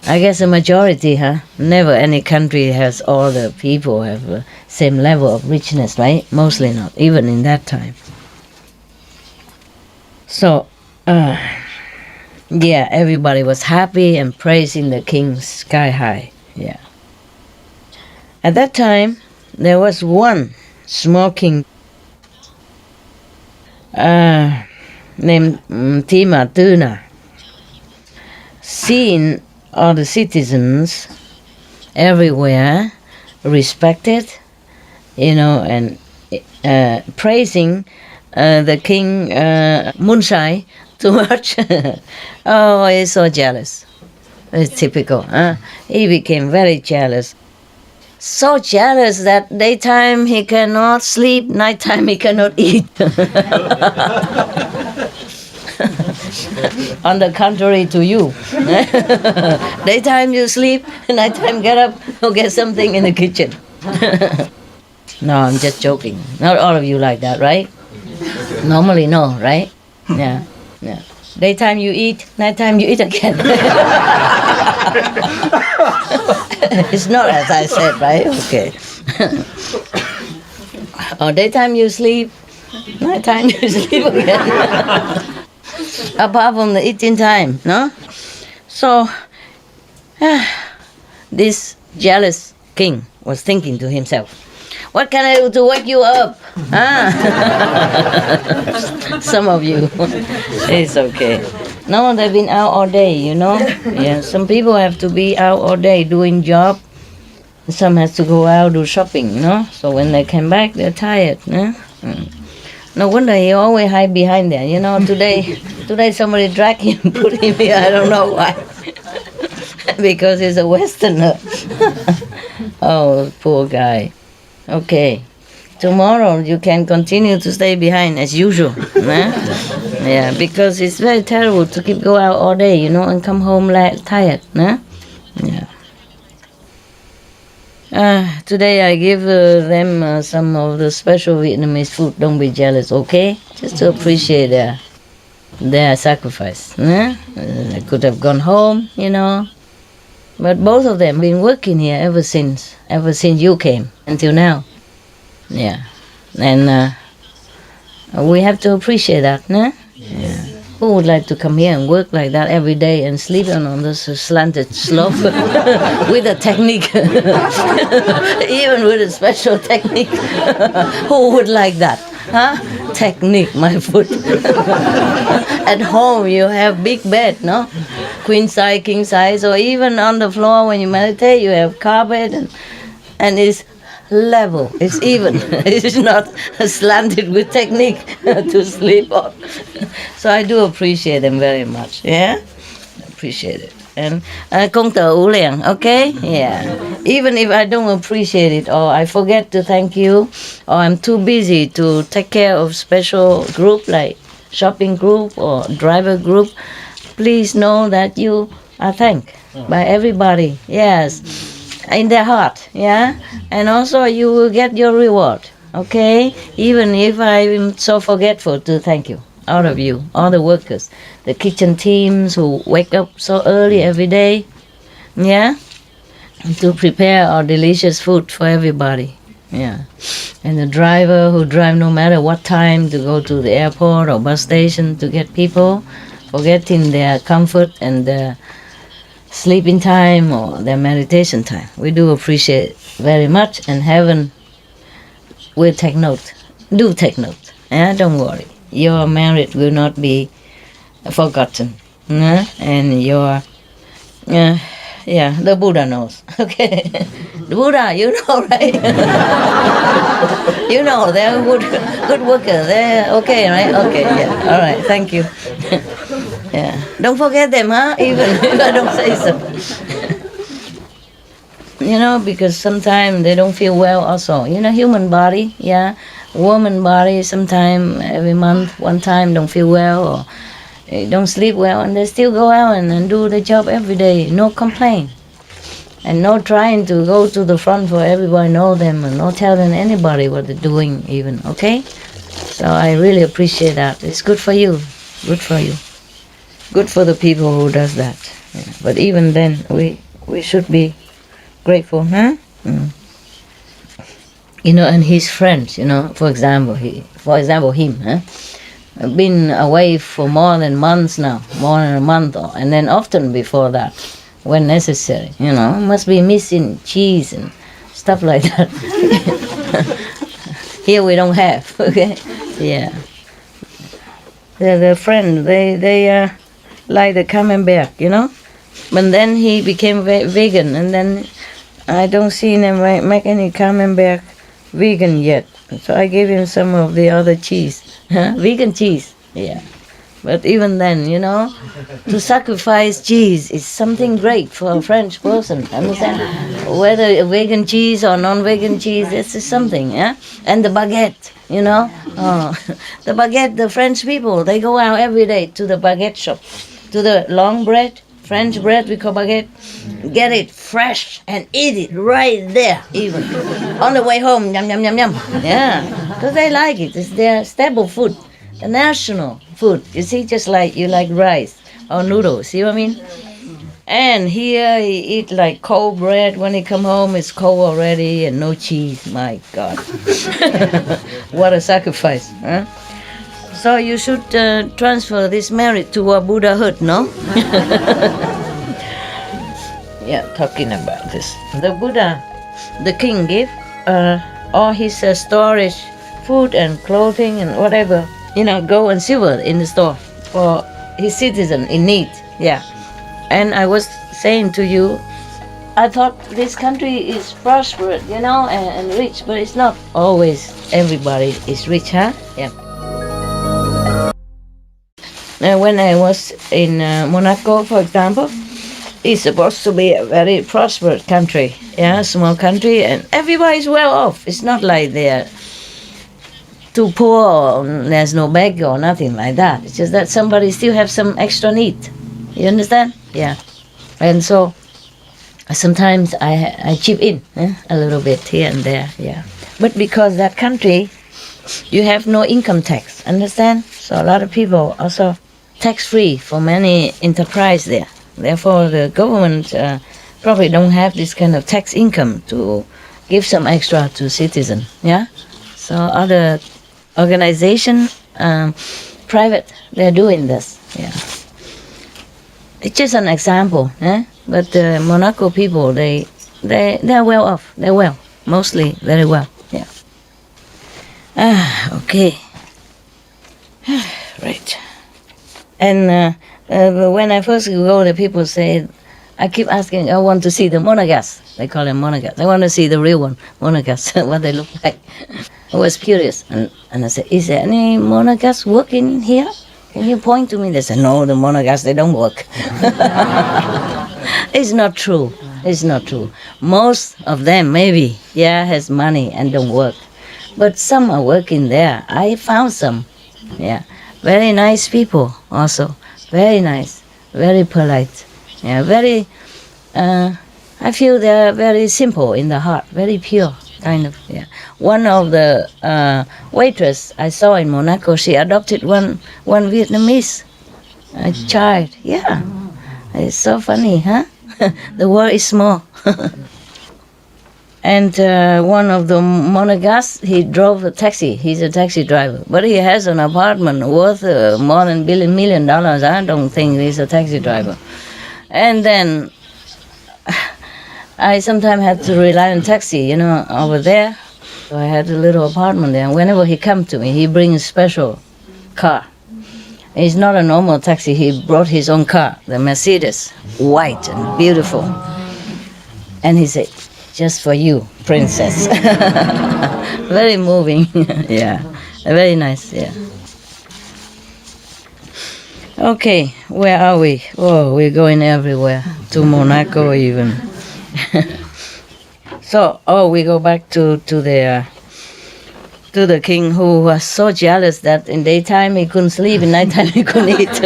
I guess a majority, Never any country has all the people have the same level of richness, right? Mostly not, even in that time. So, everybody was happy and praising the king sky high. Yeah. At that time, there was one small king named Timatuna. Seeing all the citizens everywhere respected, and praising the king Munsai too much. Oh, he's so jealous. It's typical. He became very jealous. So jealous that daytime he cannot sleep, nighttime he cannot eat. On the contrary to you. Daytime you sleep, nighttime get up, go get something in the kitchen. No, I'm just joking. Not all of you like that, right? Normally no, right? Yeah. Daytime you eat, nighttime you eat again. It's not as I said, right? Okay. Or daytime you sleep, nighttime you sleep again. Apart from the eating time, no? So, this jealous king was thinking to himself, What can I do to wake you up? Huh? Some of you. It's okay. No, they've been out all day, you know. Yeah, some people have to be out all day doing job. Some has to go out do shopping, you know. So when they come back, they're tired. Yeah? No wonder he always hide behind there. You know, today somebody dragged him, put him here. I don't know why. Because he's a Westerner. Oh, poor guy. Okay. Tomorrow you can continue to stay behind as usual. Yeah, because it's very terrible to keep go out all day, you know, and come home tired. Yeah. Today I give them some of the special Vietnamese food. Don't be jealous, okay? Just to appreciate their sacrifice. They could have gone home, you know. But both of them been working here ever since you came until now. Yeah, and we have to appreciate that, yeah. Who would like to come here and work like that every day and sleep on this slanted slope with a technique, even with a special technique? Who would like that? Huh? Technique, my foot. At home you have big bed, no? Queen size, king size, or even on the floor when you meditate you have carpet and it's level, it's even. It's not slanted with technique to sleep on. So I do appreciate them very much. Yeah, appreciate it. And công tử ủ liền, okay? Yeah. Even if I don't appreciate it or I forget to thank you or I'm too busy to take care of special group like shopping group or driver group, please know that you are thanked by everybody. Yes. In their heart, yeah, and also you will get your reward, okay? Even if I'm so forgetful to thank you, all of you, all the workers, the kitchen teams who wake up so early every day, yeah, to prepare our delicious food for everybody, yeah, and the driver who drive no matter what time to go to the airport or bus station to get people, forgetting their comfort and their sleeping time or their meditation time. We do appreciate it very much, and heaven will take note. Do take note. Yeah, don't worry. Your merit will not be forgotten. And your, the Buddha knows. Okay, the Buddha, you know, right? You know, they're good workers. They're okay, right? Okay, yeah. All right, thank you. Yeah, don't forget them, huh? Even if I don't say so. You know, because sometimes they don't feel well also. You know, human body, yeah. Woman body, sometimes every month, one time don't feel well or don't sleep well, and they still go out and do the job every day. No complaint. And no trying to go to the front for everybody know them and no telling anybody what they're doing even, okay? So I really appreciate that. It's good for you. Good for you. Good for the people who does that. Yeah. But even then, we should be grateful, huh? You know, and his friends, you know, for example, him, huh? Been away for more than months now, more than a month, and then often before that, when necessary, you know, must be missing cheese and stuff like that. Here we don't have, okay? Yeah. The friend, they like the camembert, you know? But then he became vegan, and then I don't see him make any camembert vegan yet. So I gave him some of the other cheese. Vegan cheese, yeah. But even then, you know, to sacrifice cheese is something great for a French person, understand? Whether vegan cheese or non-vegan cheese, this is something, yeah? And the baguette, you know? Oh, the baguette, the French people, they go out every day to the baguette shop, to the long bread, French bread we call baguette, get it fresh and eat it right there even. On the way home, yum, yum, yum, yum. Yeah, because they like it. It's their staple food, the national food. You see, just like you like rice or noodles, see what I mean? And here he eat like cold bread. When he come home, it's cold already and no cheese. My God. What a sacrifice, huh? So you should transfer this merit to a Buddhahood, no? Yeah, talking about this. The Buddha, the king gave all his storage, food and clothing and whatever, gold and silver in the store for his citizen in need. Yeah. And I was saying to you, I thought this country is prosperous, and rich, but it's not always everybody is rich, huh? Yeah. Now, when I was in Monaco, for example, it's supposed to be a very prosperous country, small country, and everybody's well off. It's not like they're too poor or there's no beggar or nothing like that. It's just that somebody still have some extra need. You understand? Yeah. And so sometimes I chip in a little bit here and there, yeah. But because that country, you have no income tax, understand? So a lot of people also tax-free for many enterprise there. Therefore, the government probably don't have this kind of tax income to give some extra to citizens, yeah? So other organization, private, they're doing this, yeah. It's just an example, but the Monaco people, they're well off. They're well, mostly very well, yeah. Okay. Right. And when I first go, the people say, I keep asking, I want to see the monagas. They call them monagas. I want to see the real one, monagas, what they look like. I was curious, and I said, is there any monagas working here? Can you point to me? They said, no, the monagas, they don't work. It's not true. It's not true. Most of them, maybe, has money and don't work. But some are working there. I found some, very nice people also. Very nice, very polite. Very, I feel they're very simple in the heart, very pure, kind of, One of the waitress I saw in Monaco, she adopted one Vietnamese child. Yeah, it's so funny, huh? The world is small. And one of the monagas, he drove a taxi. He's a taxi driver, but he has an apartment worth more than $1 million. I don't think he's a taxi driver. And then I sometimes had to rely on taxi, over there. So I had a little apartment there. And whenever he comes to me, he brings a special car. It's not a normal taxi. He brought his own car, the Mercedes, white and beautiful. And he said, just for you, princess. Very moving, very nice, Okay, where are we? Oh, we're going everywhere, to Monaco even. So, we go back to the king who was so jealous that in daytime he couldn't sleep, in nighttime he couldn't eat.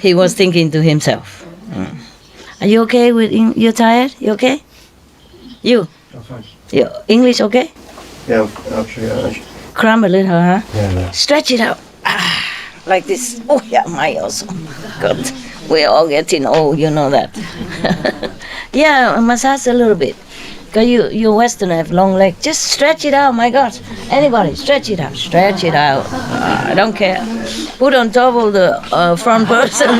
He was thinking to himself. Are you okay you're tired? You okay? You? I'm fine. Your English okay? Yeah, actually. Cram a little, huh? Yeah. Stretch it out. Like this. Oh, yeah, my also. Good. We're all getting old, you know that. Massage a little bit. Because you Western have long legs. Just stretch it out, my God. Anybody, stretch it out. Stretch it out. I don't care. Put on top of the front person.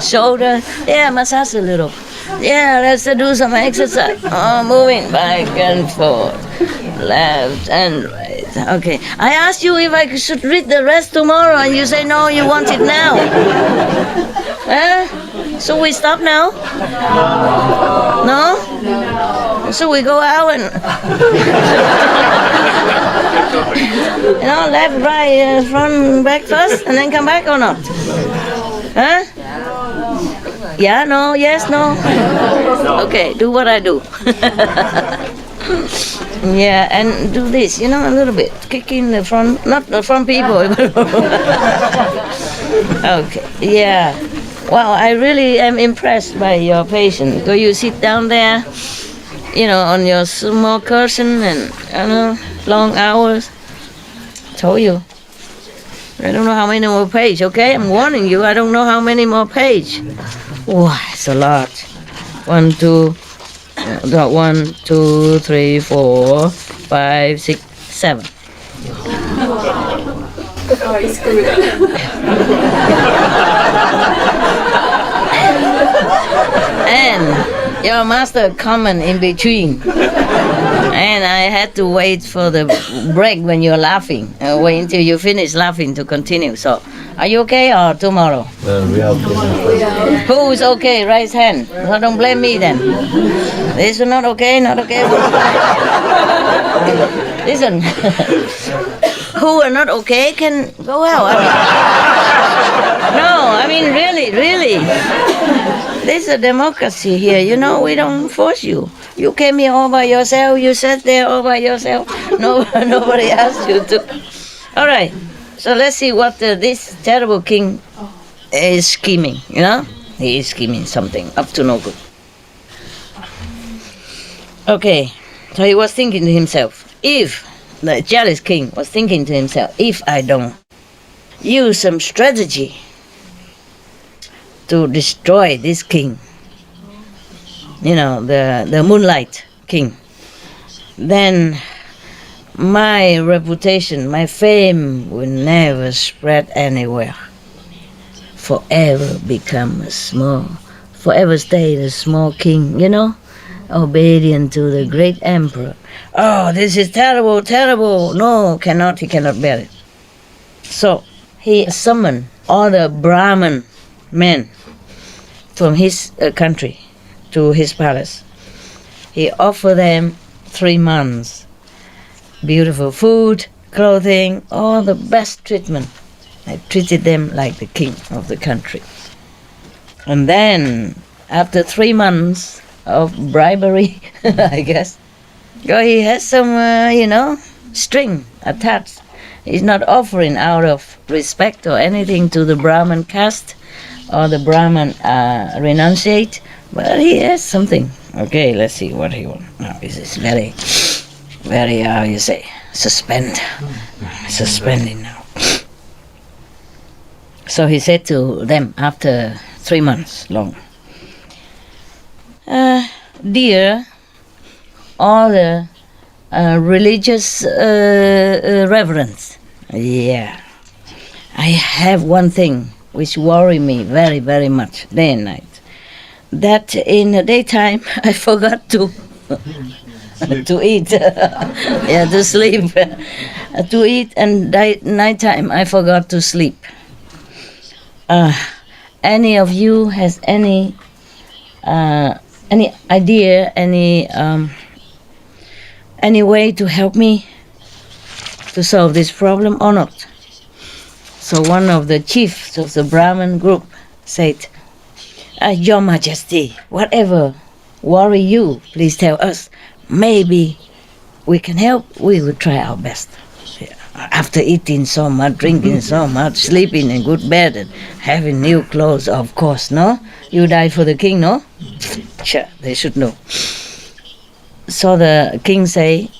Shoulder. Massage a little. Let's do some exercise. Moving back and forth. Left and right. Okay. I asked you if I should read the rest tomorrow, and you say no, you want it now. So we stop now? No? So we go out and left, right, front, back first, and then come back or not? Huh? Yeah, no, yes, no. Okay, do what I do. And do this, a little bit. Kick in the front, not the front people. Okay, Wow, I really am impressed by your patience. So you sit down there, on your small cushion and, long hours. Told you. I don't know how many more pages, okay? I'm warning you, I don't know how many more pages. Wow, it's a lot. 1, 2, 3, 4, 5, 6, 7. Oh, you screwed up. And Your master comment in between. And I had to wait for the break when you're laughing. Wait until you finish laughing to continue. So, are you okay or tomorrow? We are okay. Who is okay? Raise hand. So don't blame me then. This is not okay, not okay. Listen. Who are not okay can go out. I mean, really. There's a democracy here, you know, we don't force you. You came here all by yourself, you sat there all by yourself. Nobody asked you to. All right, so let's see what this terrible king is scheming, you know? He is scheming something, up to no good. Okay, so he was thinking to himself, if the jealous king was thinking to himself, if I don't use some strategy to destroy this king, you know, the moonlight king, then my reputation, my fame will never spread anywhere. Forever forever stay the small king, you know, obedient to the great emperor. Oh, this is terrible. No, he cannot bear it. So he summoned all the Brahmin men from his country to his palace. He offered them 3 months, beautiful food, clothing, all the best treatment. I treated them like the king of the country. And then, after 3 months of bribery, I guess, he has some, string attached. He's not offering out of respect or anything to the Brahmin caste or the Brahmin renunciate, but he has something. Okay, let's see what he wants. Now, this is very, how you say, suspending now. So he said to them after 3 months long, dear, all the religious reverence, I have one thing which worry me very, very much day and night. That in the daytime I forgot to eat, to sleep, to eat, and nighttime I forgot to sleep. Any of you has any idea, any way to help me to solve this problem or not? So one of the chiefs of the Brahmin group said, Your Majesty, whatever worry you, please tell us. Maybe we can help. We will try our best. After eating so much, drinking so much, sleeping in good bed, and having new clothes, of course, no? You died for the king, no? Sure, they should know. So the king say,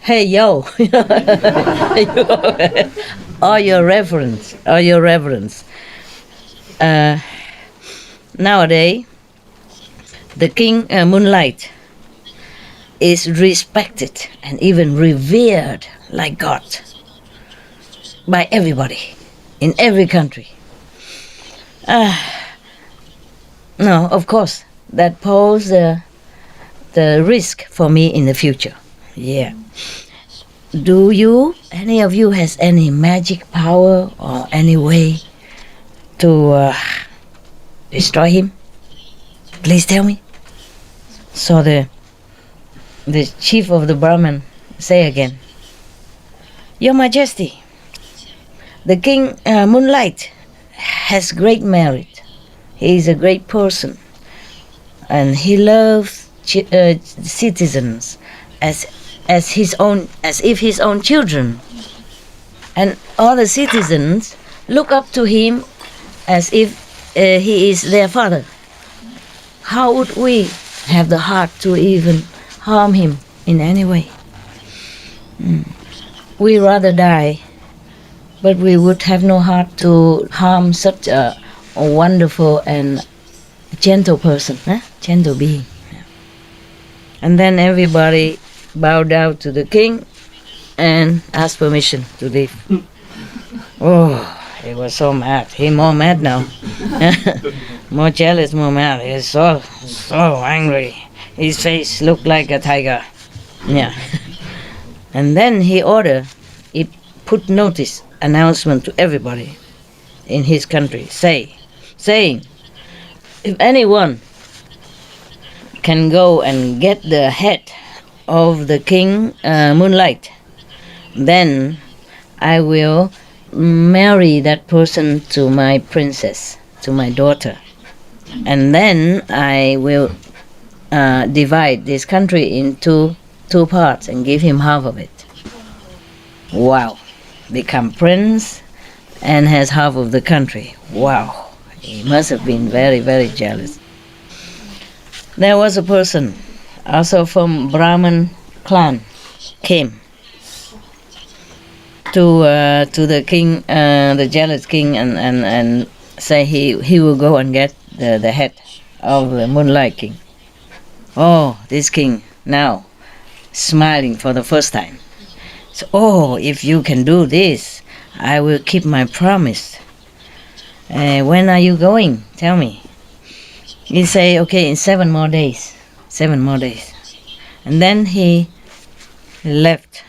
hey, yo, all your reverence. Nowadays, the king Moonlight is respected and even revered like God by everybody in every country. No, of course, that poses the risk for me in the future. Yeah. Do any of you has any magic power or any way to destroy him? Please tell me. So the chief of the Brahmin say again, Your Majesty, the king Moonlight has great merit. He is a great person, and he loves citizens as if his own children, and all the citizens look up to him as if he is their father. How would we have the heart to even harm him in any way? We rather die, but we would have no heart to harm such a wonderful and gentle person, gentle being. And then everybody bowed down to the king and asked permission to leave. Oh, he was so mad. He more mad now. More jealous, more mad. He's so angry. His face looked like a tiger. Yeah. And then he put notice, announcement to everybody in his country, saying, if anyone can go and get the head of the king Moonlight, then I will marry that person to my princess, to my daughter. And then I will divide this country into 2 parts and give him half of it. Wow. Become prince and has half of the country. Wow. He must have been very, very jealous. There was a person, also from Brahman clan, came to the king, the jealous king, and say he will go and get the head of the Moonlight King. Oh, this king now smiling for the first time. So, oh, if you can do this, I will keep my promise. When are you going? Tell me. He say, okay, in 7 more days. 7 more days. And then he left.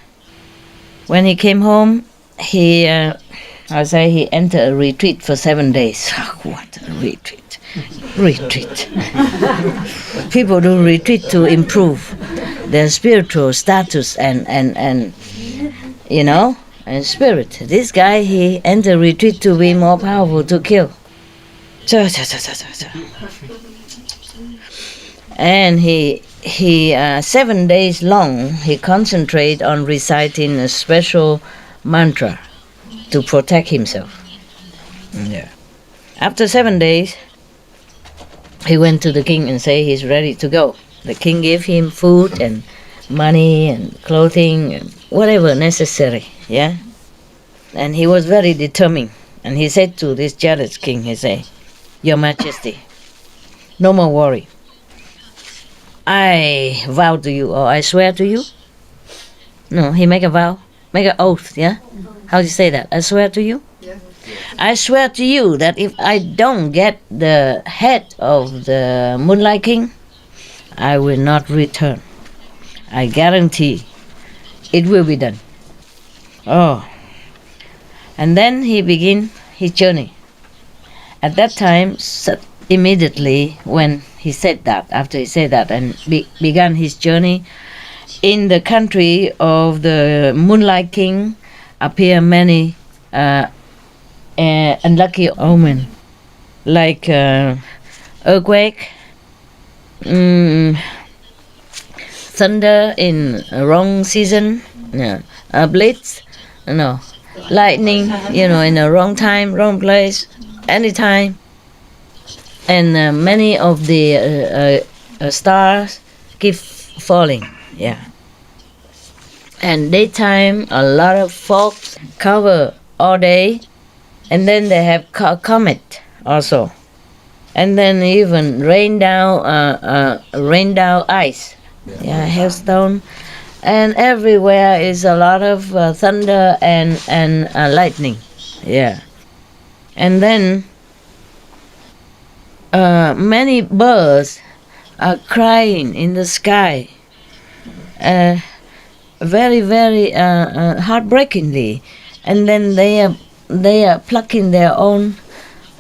When he came home, he entered a retreat for 7 days. What a retreat. Retreat. People do retreat to improve their spiritual status and and spirit. This guy, he entered retreat to be more powerful, to kill. And he 7 days long, he concentrated on reciting a special mantra to protect himself. Yeah. After 7 days, he went to the king and said he's ready to go. The king gave him food and money and clothing and whatever necessary, yeah? And he was very determined. And he said to this jealous king, he said, Your Majesty, no more worry. I vow to you, or I swear to you. No, he make a vow, make an oath, yeah? How do you say that? I swear to you? Yeah. I swear to you that if I don't get the head of the Moonlight King, I will not return. I guarantee it will be done. Oh. And then he began his journey. At that time, immediately when he said that, after he said that and began his journey, in the country of the Moonlight King appear many unlucky omens, like earthquake, thunder in wrong season, blitz, lightning, in the wrong time, wrong place, anytime. And many of the stars keep falling, yeah. And daytime, a lot of fog cover all day, and then they have comet also, and then even rain down ice, hailstone, and everywhere is a lot of thunder and lightning, yeah. And then many birds are crying in the sky, very, very heartbreakingly, and then they are plucking their own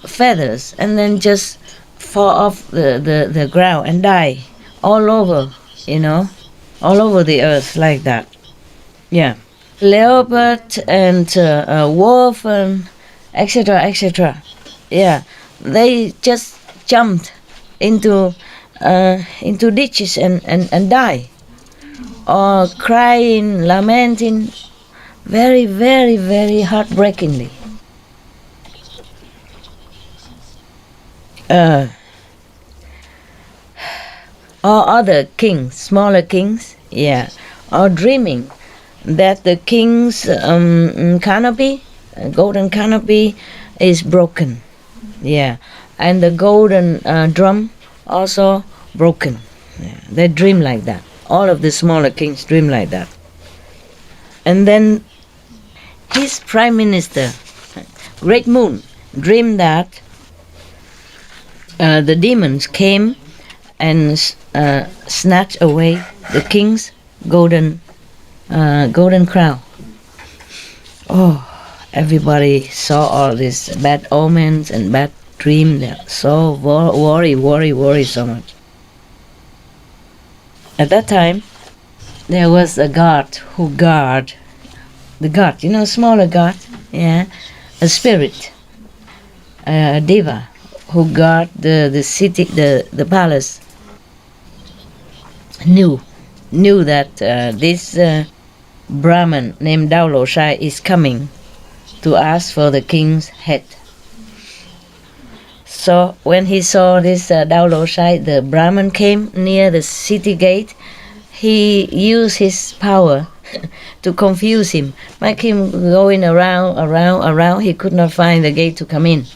feathers and then just fall off the ground and die all over, all over the earth like that. Yeah, leopard and wolf and etc. Yeah, they just jumped into ditches and die, or crying, lamenting, very, very, very heartbreakingly. Or other kings, smaller kings, are dreaming that the king's canopy, golden canopy, is broken, and the golden drum also broken. They dream like that. All of the smaller kings dream like that. And then his prime minister, great moon, dreamed that the demons came and snatched away the king's golden crown. Oh, everybody saw all these bad omens and bad dreams. They so worry so much. At that time, there was a god who guard the god, smaller god, a spirit, a diva who guard the city, the palace. Knew that this Brahman named Dao Shai is coming to ask for the king's head. So when he saw this Dao Shai, the Brahman came near the city gate. He used his power to confuse him, make him going around. He could not find the gate to come in.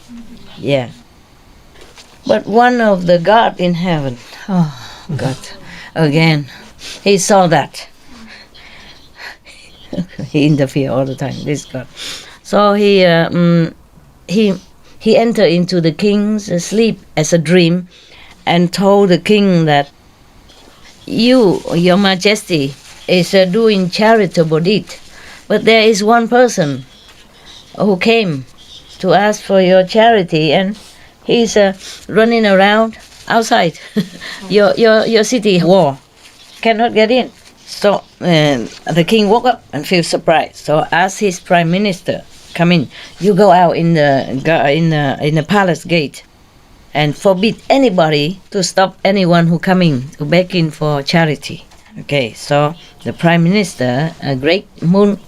Yeah. But one of the God in heaven, oh God, again, he saw that. He interfered all the time, this God. So he entered into the king's sleep as a dream and told the king that your majesty is doing charitable deed, but there is one person who came to ask for your charity, and he's running around outside your city wall, cannot get in. So the king woke up and feel surprised. So asked his prime minister, "Come in. You go out in the palace gate, and forbid anybody to stop anyone who coming to begging for charity." Okay. So the prime minister, a great moon,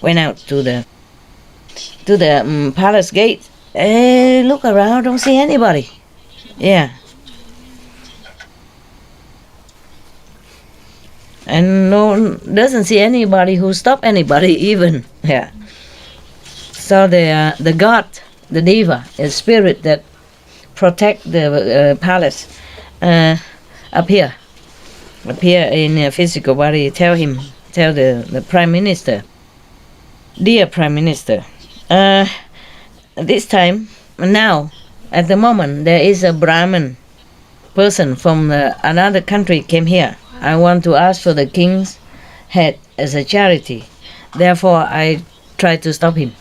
went out to the palace gate. Look around, don't see anybody. Yeah. And doesn't see anybody who stop anybody even. Yeah. So the god, the diva, a spirit that protect the palace, appear in a physical body. Tell the prime minister, "Dear prime minister, this time now at the moment there is a Brahmin person from another country came here. I want to ask for the king's head as a charity. Therefore, I try to stop him."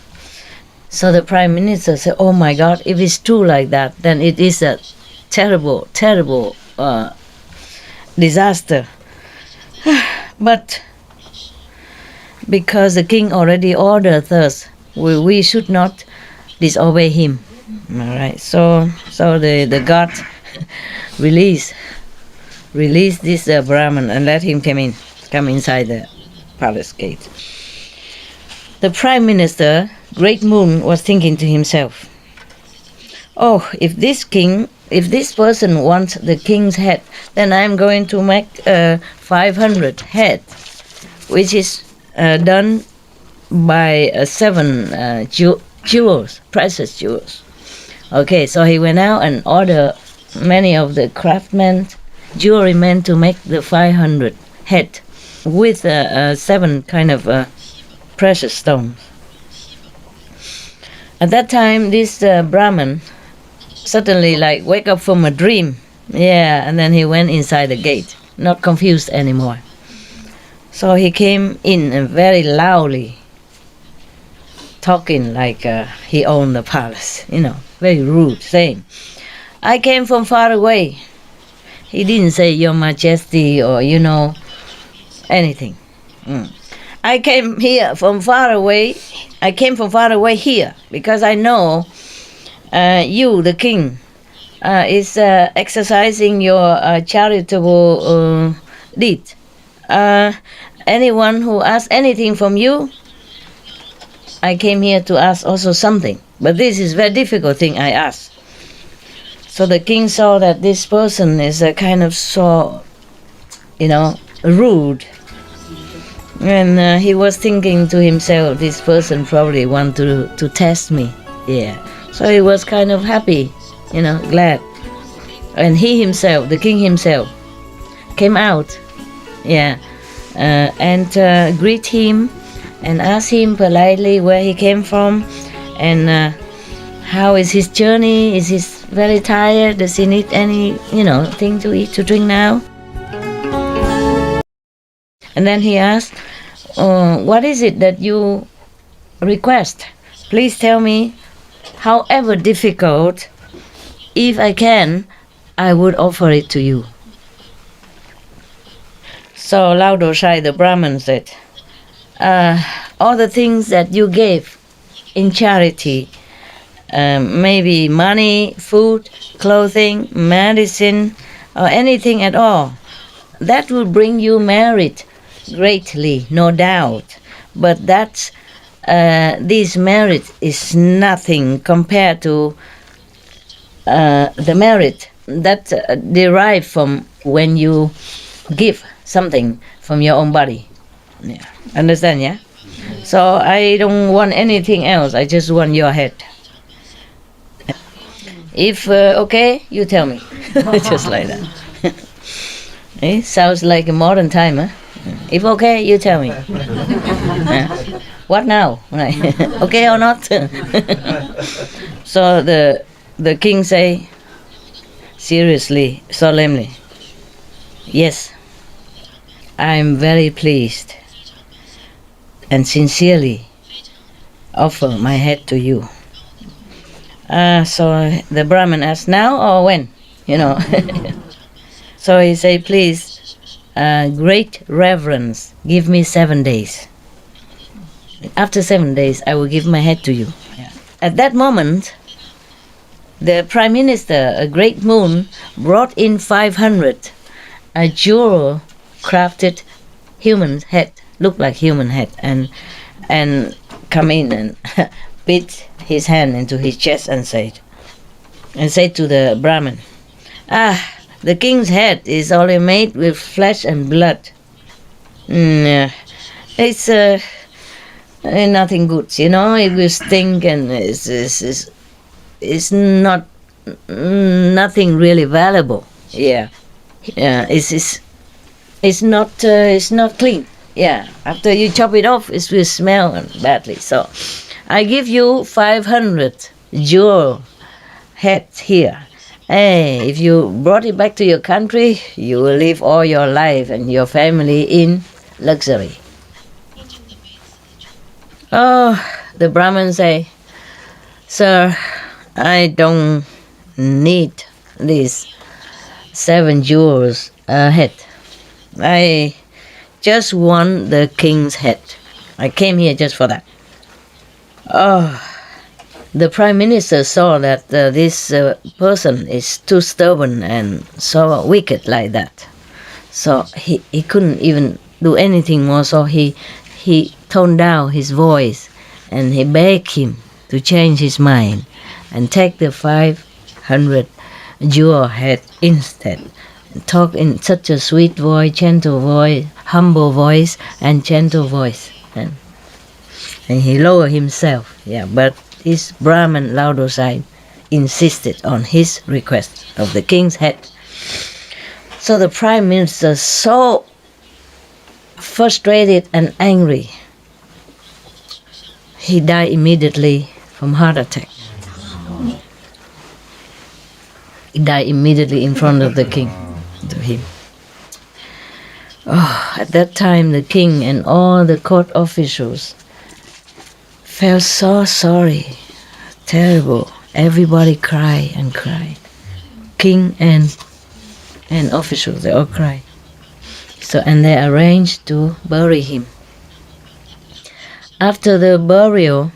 So the prime minister said, "Oh my God, if it's true like that, then it is a terrible disaster." But because the king already ordered us, we should not disobey him. All right. So the god release this Brahman and let him come inside the palace gate. The prime minister, Great Moon, was thinking to himself, "Oh, if this person wants the king's head, then I'm going to make 500 head, which is done by 7 jewels, precious jewels." Okay, so he went out and ordered many of the craftsmen, jewelry men, to make the 500 head with 7 kind of precious stones. At that time, this Brahman suddenly wake up from a dream. Yeah, and then he went inside the gate, not confused anymore. So he came in and very loudly talking like he owned the palace, very rude, saying, "I came from far away." He didn't say "Your Majesty" or anything. "I came here from far away. I came from far away here because I know you, the king, is exercising your charitable deed. Anyone who asks anything from you, I came here to ask also something. But this is very difficult thing I ask." So the king saw that this person is a kind of so, rude. And he was thinking to himself, this person probably want to test me. Yeah. So he was kind of happy, glad. And he himself, the king himself, came out, and greet him and asked him politely where he came from And how is his journey? Is he very tired? Does he need any, thing to eat, to drink now? And then he asked, what is it that you request? Please tell me, however difficult, if I can, I would offer it to you. So Lao Dosai, the Brahmin, said, all the things that you gave in charity, maybe money, food, clothing, medicine, or anything at all, that will bring you merit greatly, no doubt. But this merit is nothing compared to the merit that derive from when you give something from your own body. Yeah. Understand, yeah? So I don't want anything else. I just want your head. If okay, you tell me. Just like that. It sounds like a modern time, huh? If okay, you tell me. What now? Right. Okay or not? So the king say, seriously, solemnly, yes, I'm very pleased and sincerely offer my head to you. So the Brahmin asked, now or when? So he say, please, great reverence, give me 7 days. After 7 days, I will give my head to you. Yeah. At that moment, the Prime Minister, a great moon, brought in 500 a jewel crafted human head, looked like human head, and come in and beat his hand into his chest and said to the Brahmin, the king's head is only made with flesh and blood. It's nothing good, it will stink, and it's not nothing really valuable. Yeah, it's not clean. Yeah, after you chop it off, it will smell badly. So I give you 500 jewel heads here. Hey, if you brought it back to your country, you will live all your life and your family in luxury. Oh, the Brahmin say, sir, I don't need these 7 jewels head. I just want the king's head. I came here just for that. Oh, the Prime Minister saw that this person is too stubborn and so wicked like that. So he couldn't even do anything more. So he toned down his voice and he begged him to change his mind and take the 500 jewel head instead. Talk in such a sweet voice, gentle voice, humble voice, and gentle voice. And he lowered himself. Yeah, but his Brahmin Lao Dosai insisted on his request of the king's head. So the Prime Minister, so frustrated and angry, he died immediately from heart attack. He died immediately in front of the king, to him. Oh, at that time, the king and all the court officials felt so sorry, terrible. Everybody cried and cried. King and officials, they all cried. So, and they arranged to bury him. After the burial,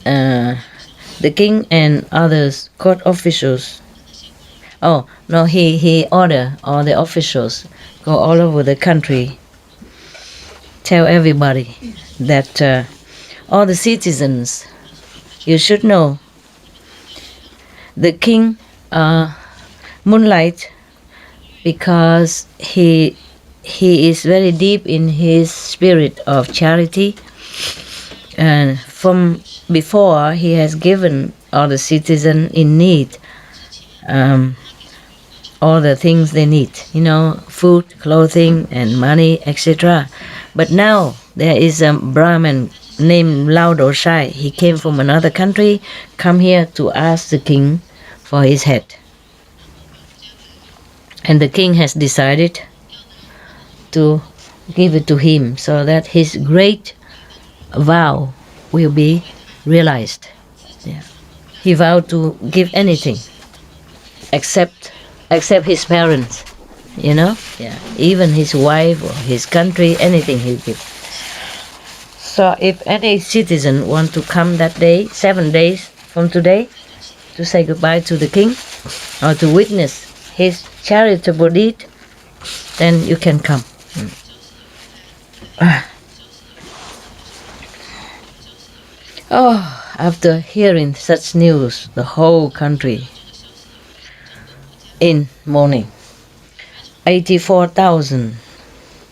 the king and others court officials, he ordered all the officials go all over the country, tell everybody that all the citizens, you should know, the king moonlight because he is very deep in his spirit of charity, and from before he has given all the citizens in need all the things they need, food, clothing, and money, etc. But now there is a Brahmin named Lao Doshai. He came from another country, come here to ask the king for his head. And the king has decided to give it to him so that his great vow will be realized. Yeah. He vowed to give anything except his parents, you know? Yeah. Even his wife or his country, anything he'll give. So if any citizen want to come that day, 7 days from today, to say goodbye to the king or to witness his charitable deed, then you can come. Oh, after hearing such news, the whole country in mourning. 84,000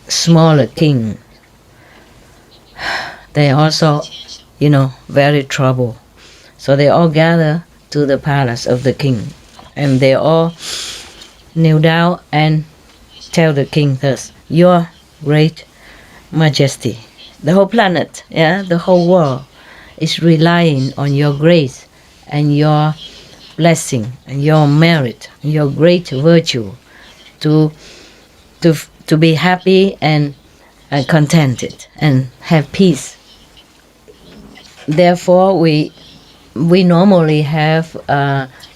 smaller king. They also, very troubled. So they all gather to the palace of the king, and they all kneel down and tell the king thus: Your great majesty, the whole planet, the whole world is relying on your grace and your blessing and your merit and your great virtue to be happy and contented and have peace. Therefore, we normally have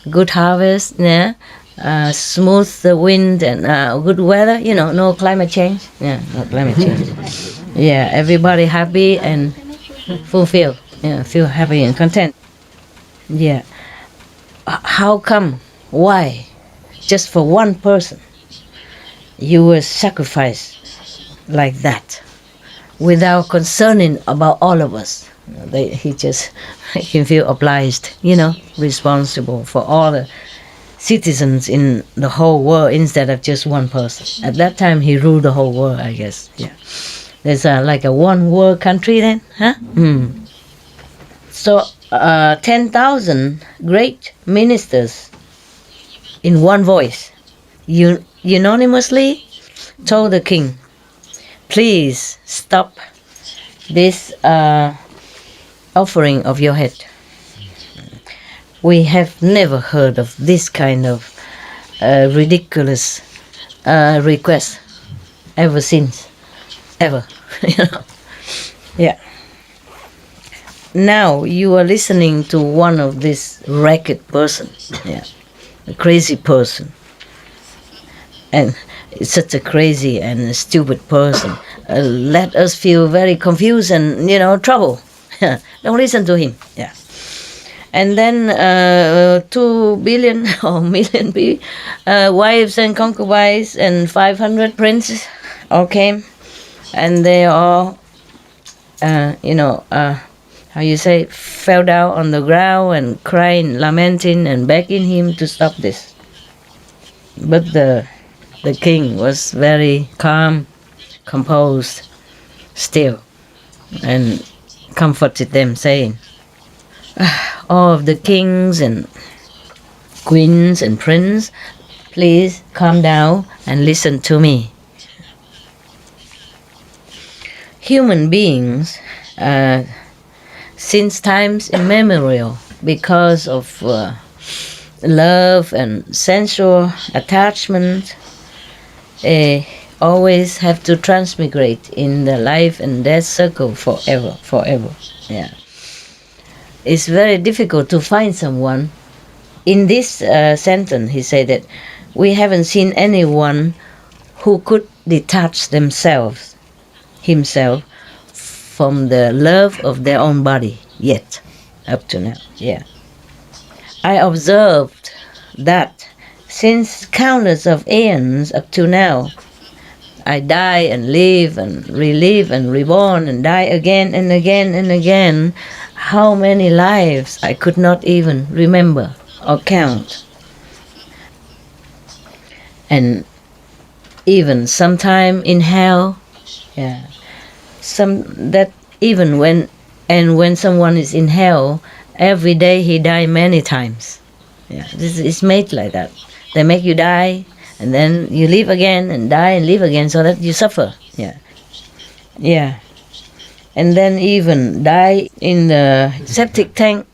good harvest, smooth the wind and good weather. No climate change. No climate change. Everybody happy and fulfilled. Feel happy and content. How come? Why? Just for one person, you will sacrifice like that, without concerning about all of us. He just make him feel obliged, responsible for all the citizens in the whole world instead of just one person. At that time, he ruled the whole world, I guess. There's like a one world country then, huh? So 10,000 great ministers in one voice unanimously told the king, please stop this offering of your head. We have never heard of this kind of ridiculous request ever since. Ever. Now you are listening to one of this ragged person, a crazy person. And it's such a crazy and stupid person. Let us feel very confused and, trouble. Don't listen to him. And then 2 billion or million wives and concubines and 500 princes all came. And they all, fell down on the ground and crying, lamenting and begging him to stop this. But the king was very calm, composed, still, and comforted them, saying, all of the kings and queens and princes, please calm down and listen to me. Human beings, since times immemorial, because of love and sensual attachment, always have to transmigrate in the life and death circle forever. It's very difficult to find someone. In this sentence, he said that we haven't seen anyone who could detach himself from the love of their own body yet, up to now. I observed that since countless of aeons up to now, I die and live and relive and reborn and die again and again and again. How many lives I could not even remember or count. And even sometime in hell, when someone is in hell, every day he die many times. This is made like that. They make you die, and then you live again and die and live again, so that you suffer. and then even die in the septic tank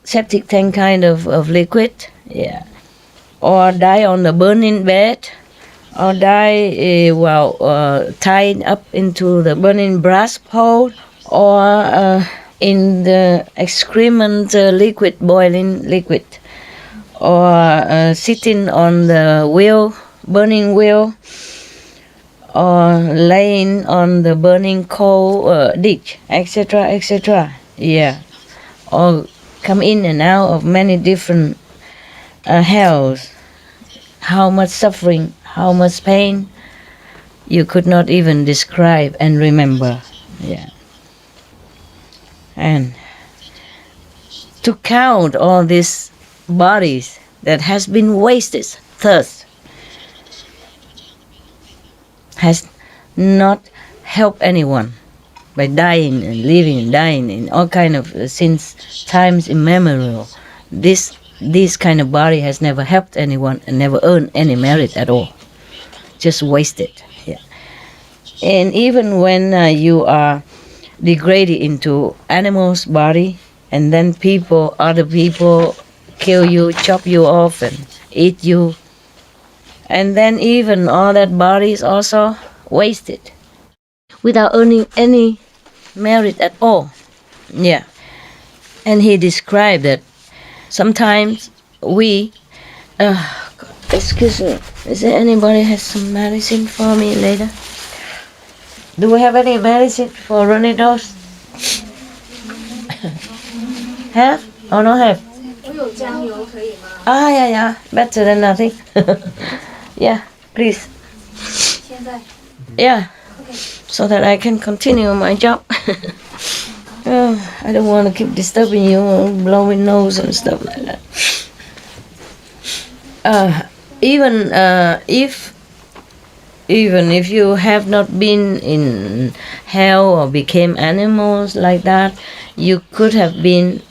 kind of liquid, yeah, or die on the burning bed, or die tied up into the burning brass pole, or in the excrement liquid, boiling liquid, or sitting on the wheel, burning wheel, or laying on the burning coal ditch, etc., etc. Yeah, or come in and out of many different hells. How much suffering, how much pain, you could not even describe and remember. Yeah. And to count all these bodies that has been wasted thus has not helped anyone by dying and living and dying in all kind of since times immemorial. This kind of body has never helped anyone and never earned any merit at all. Just wasted. Yeah. And even when you are degraded into animal's body, and then other people kill you, chop you off and eat you, and then even all that body is also wasted without earning any merit at all. Yeah. And he described that sometimes we excuse me, is there anybody has some medicine for me later? Do we have any medicine for runny nose? Have or not have? Yeah, better than nothing. Yeah, please. Yeah, so that I can continue my job. I don't want to keep disturbing you, blowing nose and stuff like that. Even if you have not been in hell or became animals like that, you could have been,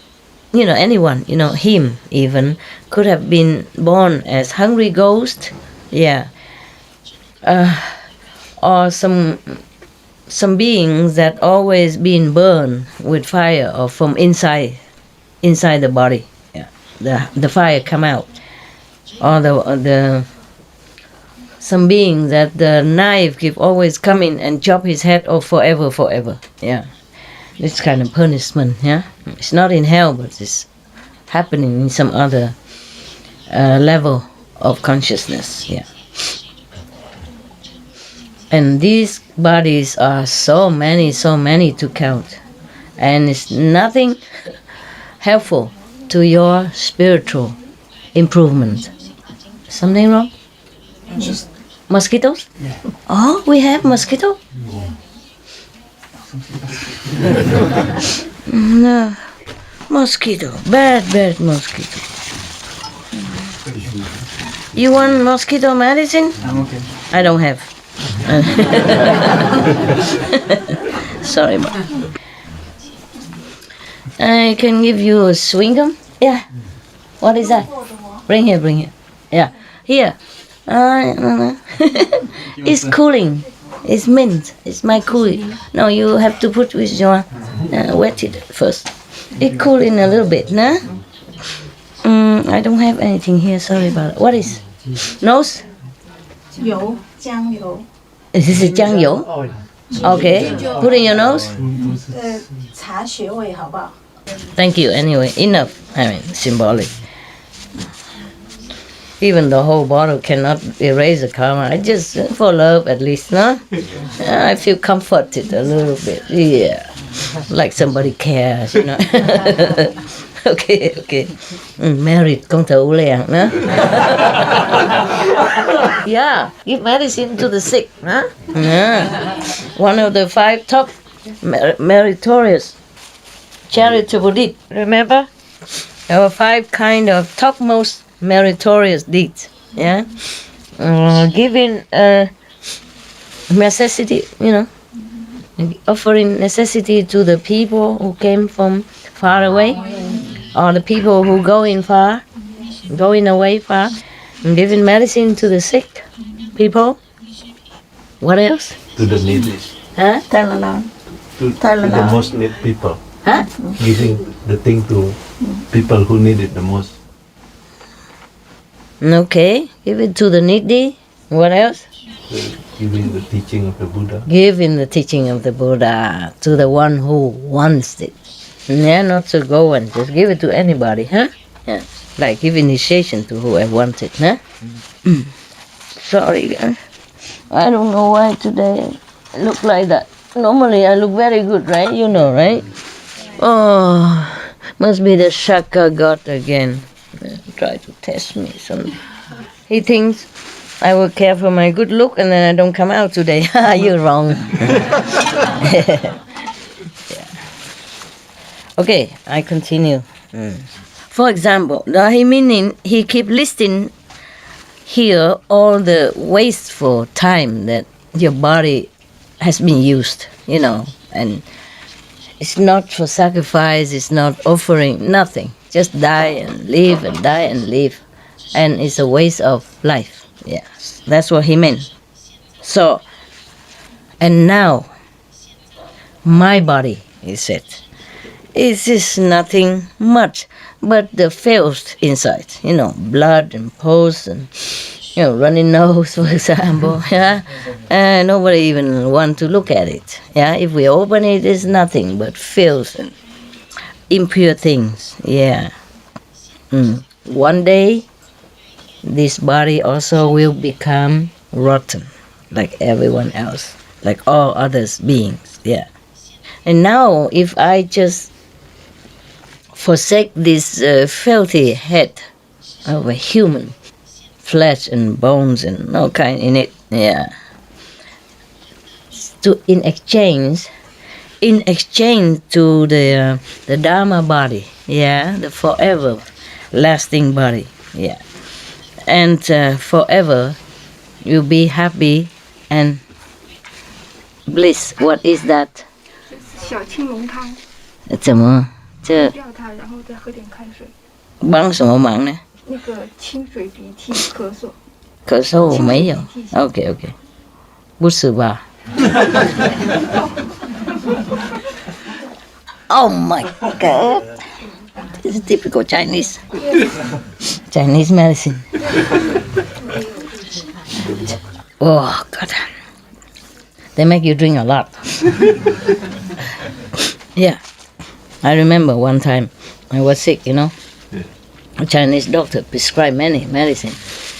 anyone, him even, could have been born as hungry ghost, yeah, or some beings that always been burned with fire or from inside the body, yeah, the fire come out, or some beings that the knife keep always coming and chop his head off forever, yeah. This kind of punishment, yeah. It's not in hell, but it's happening in some other level of consciousness, yeah. And these bodies are so many to count, and it's nothing helpful to your spiritual improvement. Something wrong? Mosquitoes? Yeah. Oh, we have mosquito? Yeah. No. Mosquito. Bad mosquito. You want mosquito medicine? I'm okay. I don't have. Sorry, but I can give you a chewing gum. Yeah. What is that? Bring here. Yeah. Here. It's cooling. It's mint. It's my cooling. No, you have to put with your wet it first. It cool in a little bit, nah? I don't have anything here. Sorry about it. What is? Nose? 油，姜油。 Is this 酱油? Okay. Put in your nose. 查穴位好不好？ Thank you. Anyway, enough. I mean, symbolic. Even the whole bottle cannot erase the karma. I just, for love at least, no? I feel comforted a little bit. Yeah. Like somebody cares, Okay. Merit công thủ liền, no? Yeah, give medicine to the sick, huh? Yeah. One of the 5 top meritorious charitable deeds. Remember? There were 5 kind of topmost meritorious deeds. Yeah, giving necessity, offering necessity to the people who came from far away, or the people who going away far, and giving medicine to the sick people. What else? To the needy. Huh? to the most need people. Huh? Giving the thing to people who need it the most. Okay, give it to the needy. What else? Giving the teaching of the Buddha. Giving the teaching of the Buddha to the one who wants it. Yeah, not to go and just give it to anybody, huh? Yeah, like give initiation to whoever wants it, huh? Sorry, guys. I don't know why today I look like that. Normally I look very good, right? You know, right? Oh, must be the Shaka God again. Try to test me. He thinks I will care for my good look and then I don't come out today. You're wrong. Yeah. Okay, I continue. For example, he keep listing here all the wasteful time that your body has been used, you know, and it's not for sacrifice, it's not offering, nothing. Just die and live and die and live. And it's a waste of life. Yes, that's what he meant. So, and now, my body, he said, it is nothing much but the filth inside, you know, blood and pus and, you know, runny nose, for example, yeah. And nobody even want to look at it, yeah. If we open it, it's nothing but filth and impure things, yeah. One day, this body also will become rotten, like everyone else, like all others beings, yeah. And now, if I just forsake this filthy head of a human, flesh and bones and all kind in it, yeah, in exchange to the Dharma body, yeah, the forever lasting body, yeah, and forever you'll be happy and bliss. What is that? 小青龙汤，怎么这吊它，然后再喝点开水。帮什么忙呢？那个清水鼻涕咳嗽。咳嗽我没有。OK， 不是吧？Oh my God! This is typical Chinese medicine. Oh God! They make you drink a lot. Yeah, I remember one time I was sick, you know. A Chinese doctor prescribed many medicine,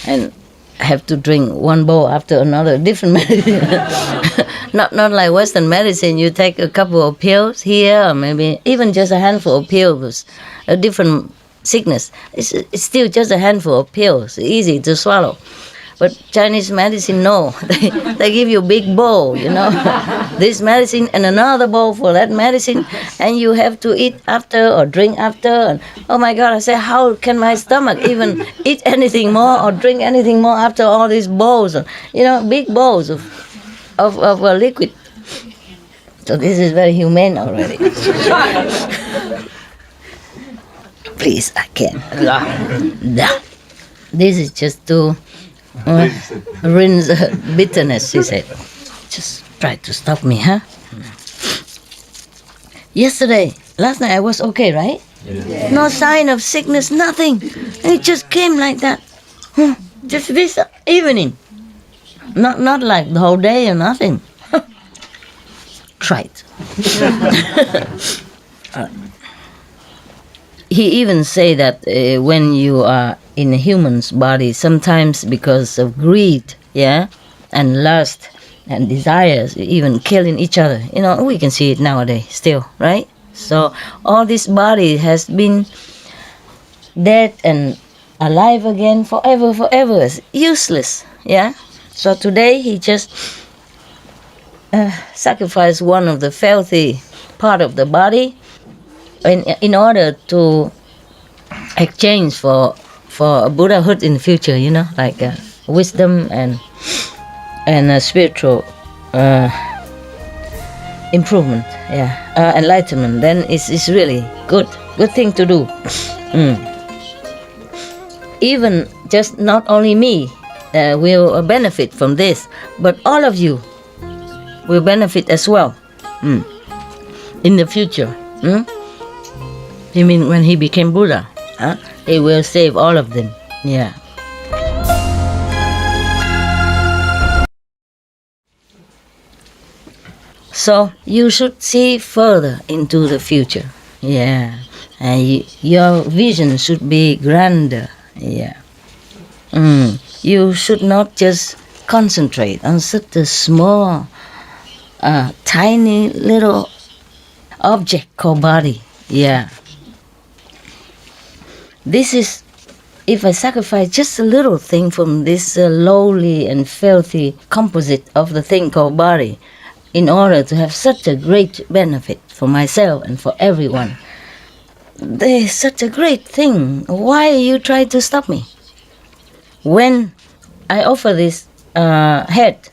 and I have to drink one bowl after another, different medicine. not like Western medicine. You take a couple of pills here, or maybe even just a handful of pills, a different sickness. It's still just a handful of pills, easy to swallow. But Chinese medicine, no. They give you a big bowl, you know. This medicine and another bowl for that medicine, and you have to eat after or drink after. And oh my God, I said, how can my stomach even eat anything more or drink anything more after all these bowls? You know, big bowls of liquid. So this is very humane already. Please, I can't. This is just to rinse bitterness, he said. Just try to stop me, huh? Last night I was okay, right? Yeah. No sign of sickness, nothing. It just came like that. Just this evening. Not like the whole day or nothing. Try it. He even say that when you are in a human's body, sometimes because of greed, yeah, and lust and desires, even killing each other. You know, we can see it nowadays still, right? So all this body has been dead and alive again forever. It's useless, yeah. So today he just sacrificed one of the filthy part of the body in order to exchange for Buddhahood in the future, you know, like wisdom and spiritual improvement, yeah, enlightenment. Then it's really good thing to do. Even just not only me will benefit from this, but all of you will benefit as well. in the future. You mean when he became Buddha? He will save all of them. Yeah. So you should see further into the future. Yeah. And your vision should be grander. Yeah. You should not just concentrate on such a small, tiny little object called body. Yeah. This is, if I sacrifice just a little thing from this lowly and filthy composite of the thing called body, in order to have such a great benefit for myself and for everyone, there's such a great thing. Why you try to stop me? When I offer this head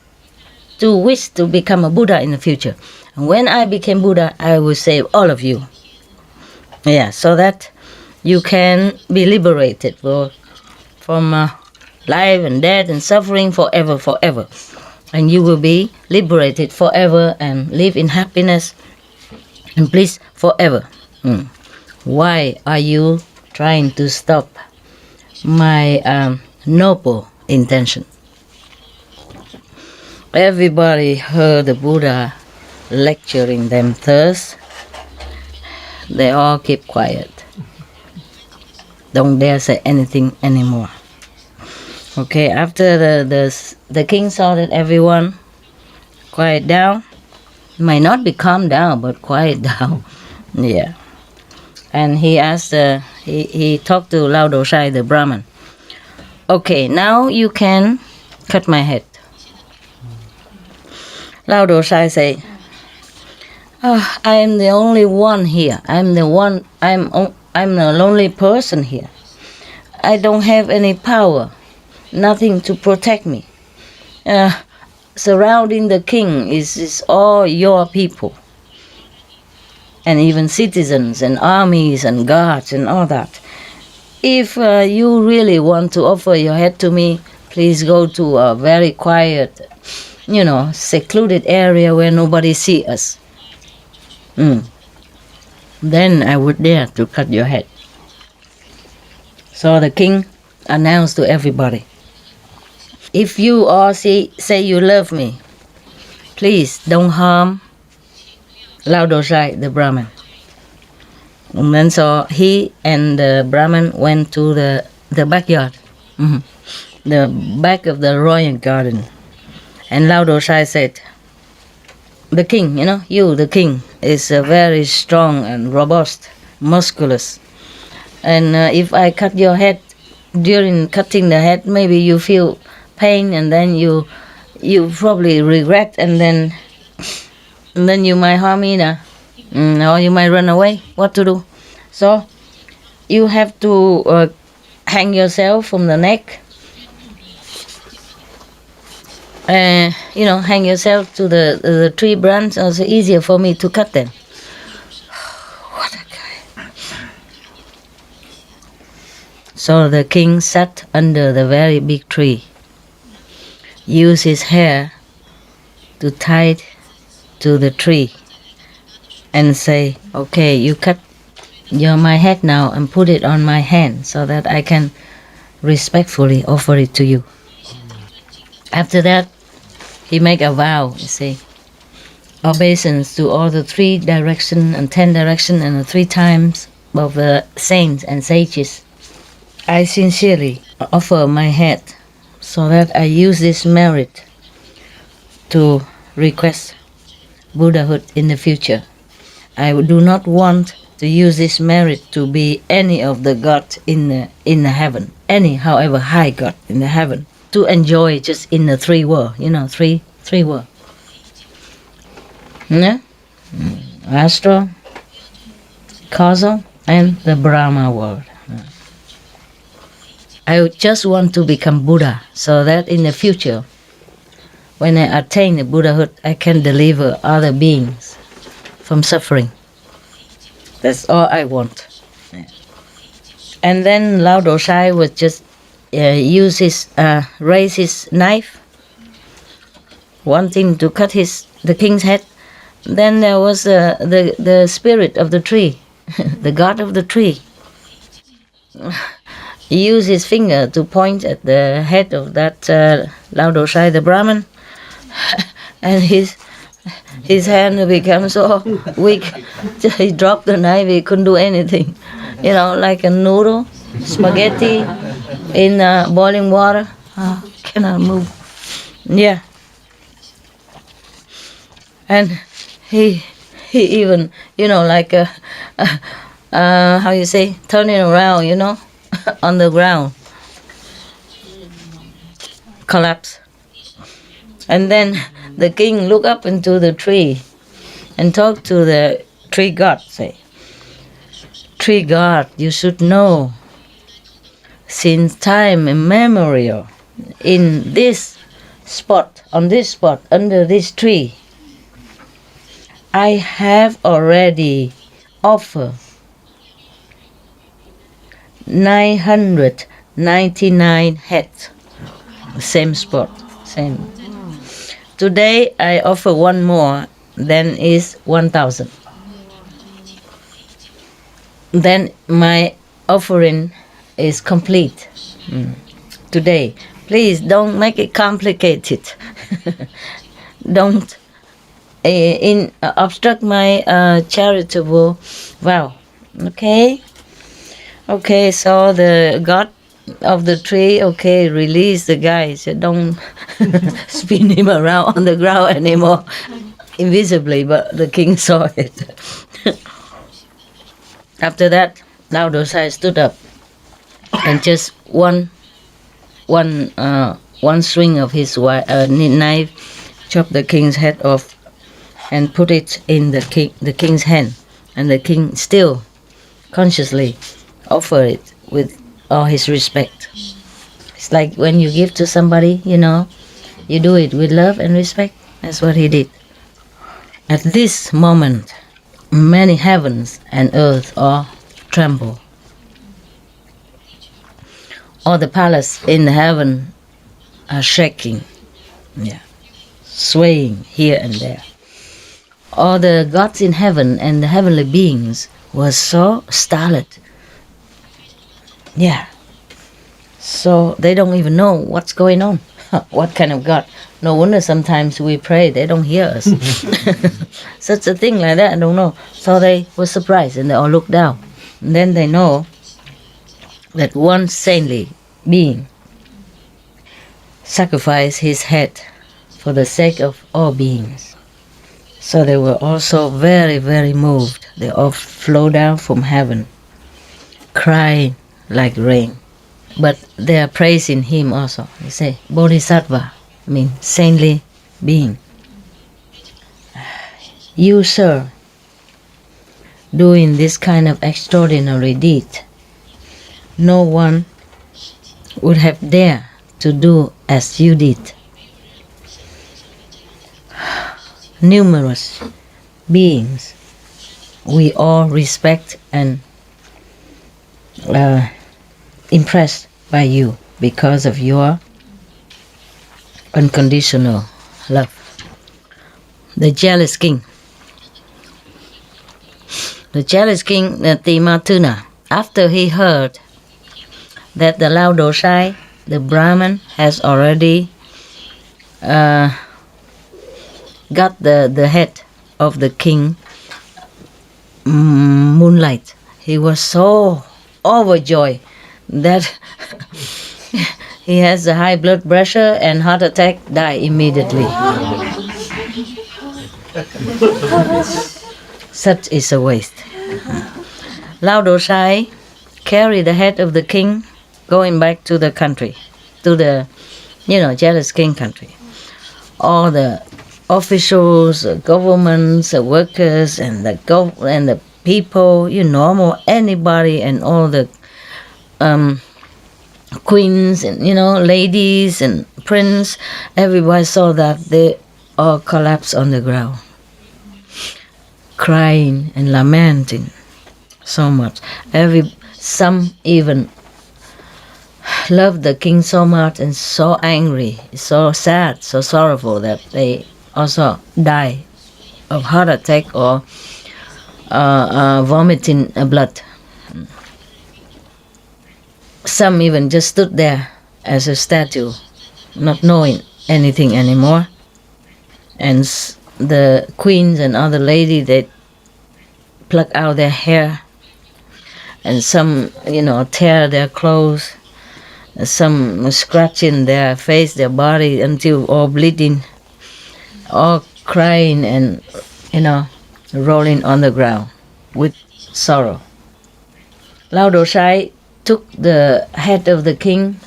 to wish to become a Buddha in the future, and when I became Buddha, I will save all of you. Yeah, so that you can be liberated from life and death and suffering forever. And you will be liberated forever and live in happiness and bliss forever. Why are you trying to stop my noble intention? Everybody heard the Buddha lecturing them thus. They all keep quiet. Don't dare say anything anymore. Okay, after the king saw that everyone quiet down, might not be calmed down, but quiet down. Yeah. And he asked, he talked to Lao Dosai, the Brahmin. Okay, now you can cut my head. Lao Dosai say, I am the only one here. I'm the lonely person here. I don't have any power, nothing to protect me. Surrounding the king is all your people, and even citizens and armies and guards and all that. If you really want to offer your head to me, please go to a very quiet, secluded area where nobody see us. Then I would dare to cut your head. So the king announced to everybody, if you all say you love me, please don't harm Lao Dosai, the Brahmin. And then so he and the Brahmin went to the backyard, the back of the royal garden. And Lao Dosai said, the king, the king is very strong and robust, musculous. And if I cut your head, during cutting the head, maybe you feel pain, and then you probably regret, and then you might harm me now, or you might run away. What to do? So you have to hang yourself from the neck. Hang yourself to the tree branch. So it's easier for me to cut them. What a guy! So the king sat under the very big tree, used his hair to tie it to the tree, and say, okay, you cut my head now and put it on my hand so that I can respectfully offer it to you. After that, he make a vow, obeisance to all the 3 direction and 10 direction and the 3 times of the saints and sages. I sincerely offer my head so that I use this merit to request Buddhahood in the future. I do not want to use this merit to be any of the gods in the heaven, any however high god in the heaven, to enjoy just in the 3 world, three world. Yeah? Astral, causal, and the Brahma world. I just want to become Buddha so that in the future, when I attain the Buddhahood, I can deliver other beings from suffering. That's all I want. And then Lao Dosai would just raise his knife, wanting to cut the king's head, then there was the spirit of the tree, the god of the tree. He used his finger to point at the head of that Lao Dosai, the Brahmin, and his hand became so weak. He dropped the knife. He couldn't do anything. Like a noodle, spaghetti in boiling water. Cannot move. Yeah. And he even, like how you say, turning around, on the ground, collapse. And then the king looked up into the tree and talked to the tree god, say, "Tree god, you should know, since time immemorial, in this spot, on this spot, under this tree, I have already offered 999 heads, same spot, same. Today I offer one more, then is 1,000. Then my offering is complete. Today, please don't make it complicated. Don't obstruct my charitable vow. Okay? Okay, so the god of the tree, release the guy. So don't spin him around on the ground anymore, invisibly, but the king saw it. After that, Lao Dosai stood up and just one swing of his knife chopped the king's head off and put it in the king's hand, and the king still consciously offer it with all his respect. It's like when you give to somebody, you do it with love and respect. That's what he did. At this moment, many heavens and earth all tremble. All the palace in the heaven are shaking, swaying here and there. All the gods in heaven and the heavenly beings were so startled. So they don't even know what's going on. What kind of God? No wonder sometimes we pray, they don't hear us. Such a thing like that, I don't know. So they were surprised and they all looked down. And then they know that one saintly being sacrificed his head for the sake of all beings. So they were also very, very moved. They all flow down from heaven, crying like rain. But they are praising him also. They say, Bodhisattva, saintly being. You, sir, doing this kind of extraordinary deed, no one would have dared to do as you did. Numerous beings we all respect and impressed by you because of your unconditional love. The jealous king, Timatuna, after he heard that the Lao Dosai, the Brahmin, has already got the head of the king Moonlight, he was so overjoyed that he has a high blood pressure and heart attack, die immediately. Such is a waste. Lao Dosai carried the head of the king going back to the country, to the, jealous king country. All the officials, governments, workers, and the people, normal, anybody, and all the queens and ladies and prince, everybody saw that they all collapsed on the ground, crying and lamenting so much. Some even loved the king so much and so angry, so sad, so sorrowful that they also die of heart attack or vomiting blood. Some even just stood there as a statue, not knowing anything anymore. And the queens and other ladies, they pluck out their hair, and some, tear their clothes, some scratching their face, their body until all bleeding, all crying and, rolling on the ground with sorrow. Lao Dosai took the head of the king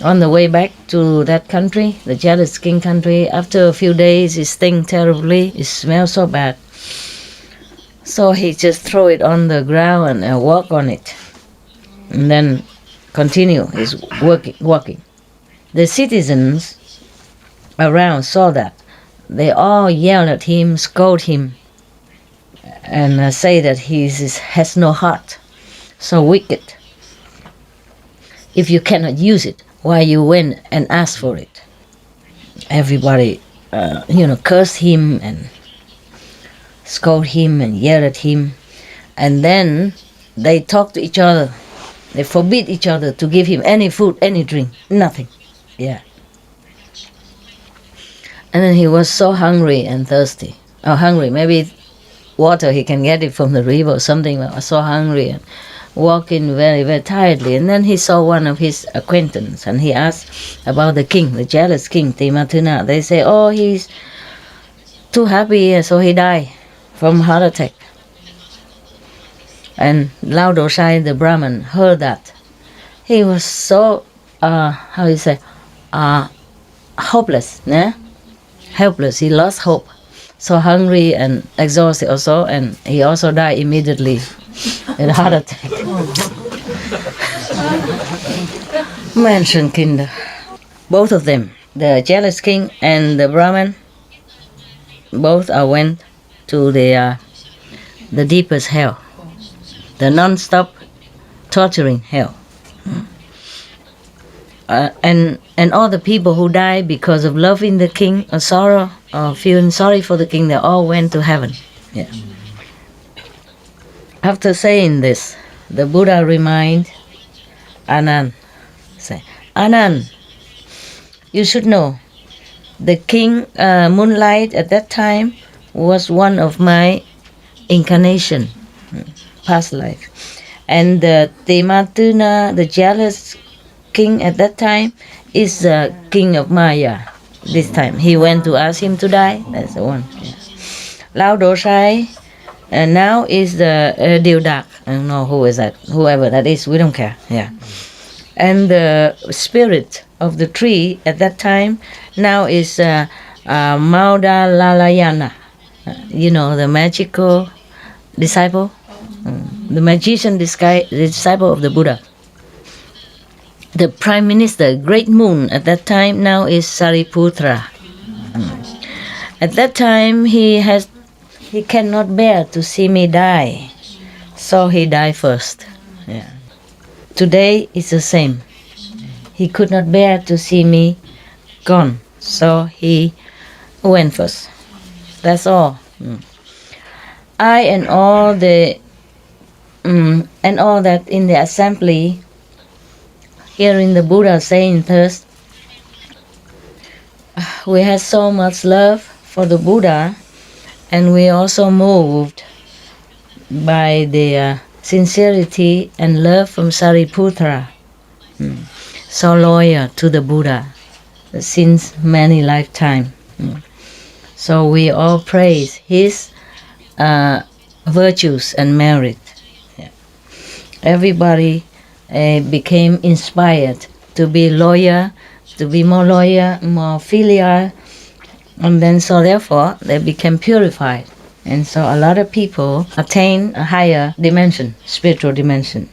on the way back to that country, the jealous king country. After a few days, it stinks terribly, it smells so bad. So he just throw it on the ground and walk on it, and then continue his walking. The citizens around saw that. They all yelled at him, scold him, and say that he has no heart, so wicked. If you cannot use it, why you went and asked for it? Everybody, cursed him and scold him and yell at him. And then they talk to each other. They forbid each other to give him any food, any drink, nothing. Yeah. And then he was so hungry and thirsty. Maybe water, he can get it from the river or something. But was so hungry and walking very, very tiredly. And then he saw one of his acquaintance, and he asked about the king, the jealous king, Timatuna. They say, oh, he's too happy, and so he died from heart attack. And Lao Dosai, the Brahmin, heard that. He was so, hopeless, né? Helpless. He lost hope. So hungry and exhausted also, and he also died immediately in a heart attack. Menschenkinder. Both of them, the jealous king and the Brahmin, both went to the deepest hell, the non-stop torturing hell. And all the people who died because of loving the king or sorrow or feeling sorry for the king, they all went to heaven. Yeah. After saying this, the Buddha reminded Anand, say, Anand, you should know, the king Moonlight at that time was one of my incarnation, past life. And the Tematuna, the jealous king at that time, is the king of Maya. This time he went to ask him to die. That's the one. Yeah. Lao Dosai now is the Deodak. I don't know who is that. Whoever that is, we don't care. Yeah. And the spirit of the tree at that time now is Maudalalayana. The magical disciple, the magician disciple of the Buddha. The prime minister, great moon at that time now is Sariputra. At that time he cannot bear to see me die, so he died first. Yeah. Today it's the same. He could not bear to see me gone, so he went first. That's all. I and all that in the assembly, hearing the Buddha saying thus, we had so much love for the Buddha, and we also moved by the sincerity and love from Sariputra, so loyal to the Buddha since many lifetimes. So we all praise his virtues and merit. Yeah. Everybody became inspired to be loyal, to be more loyal, more filial, and then so therefore they became purified. And so a lot of people attain a higher dimension, spiritual dimension.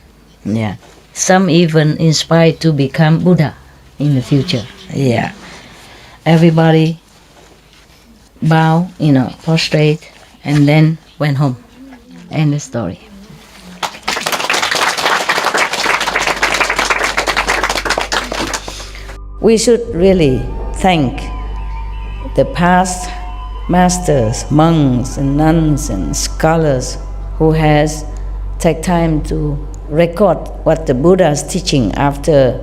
Yeah. Some even inspired to become Buddha in the future. Yeah. Everybody bow, prostrate, and then went home. End the story. We should really thank the past masters, monks and nuns and scholars who has take time to record what the Buddha is teaching after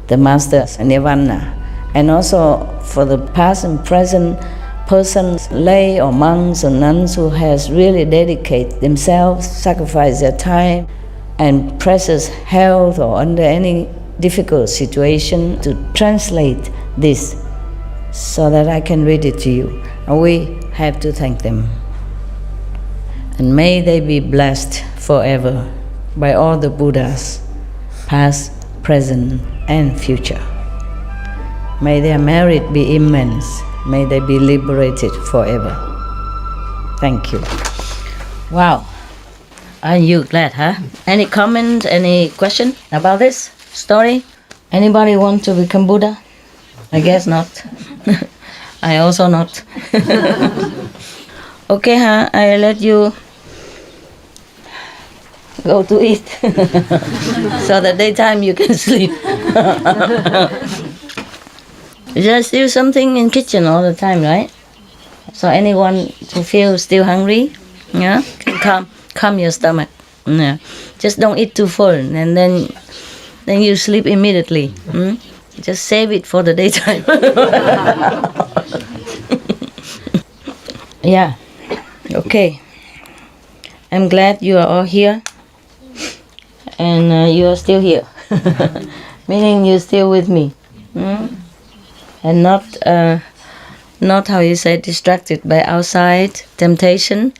the master's nirvana. And also for the past and present persons, lay or monks or nuns who has really dedicated themselves, sacrificed their time and precious health or under any difficult situation to translate this so that I can read it to you. And we have to thank them. And may they be blessed forever by all the Buddhas, past, present, and future. May their merit be immense. May they be liberated forever. Thank you. Wow. Are you glad, huh? Any comment, any question about this story? Anybody want to become Buddha? I guess not. I also not. Okay, huh? I let you go to eat. So the daytime you can sleep. There's still something in kitchen all the time, right? So anyone who feels still hungry, yeah, can calm your stomach. Yeah. Just don't eat too full, and then you sleep immediately. Just save it for the daytime. Yeah. Okay. I'm glad you are all here, and you are still here. Meaning you're still with me, and not how you say distracted by outside temptation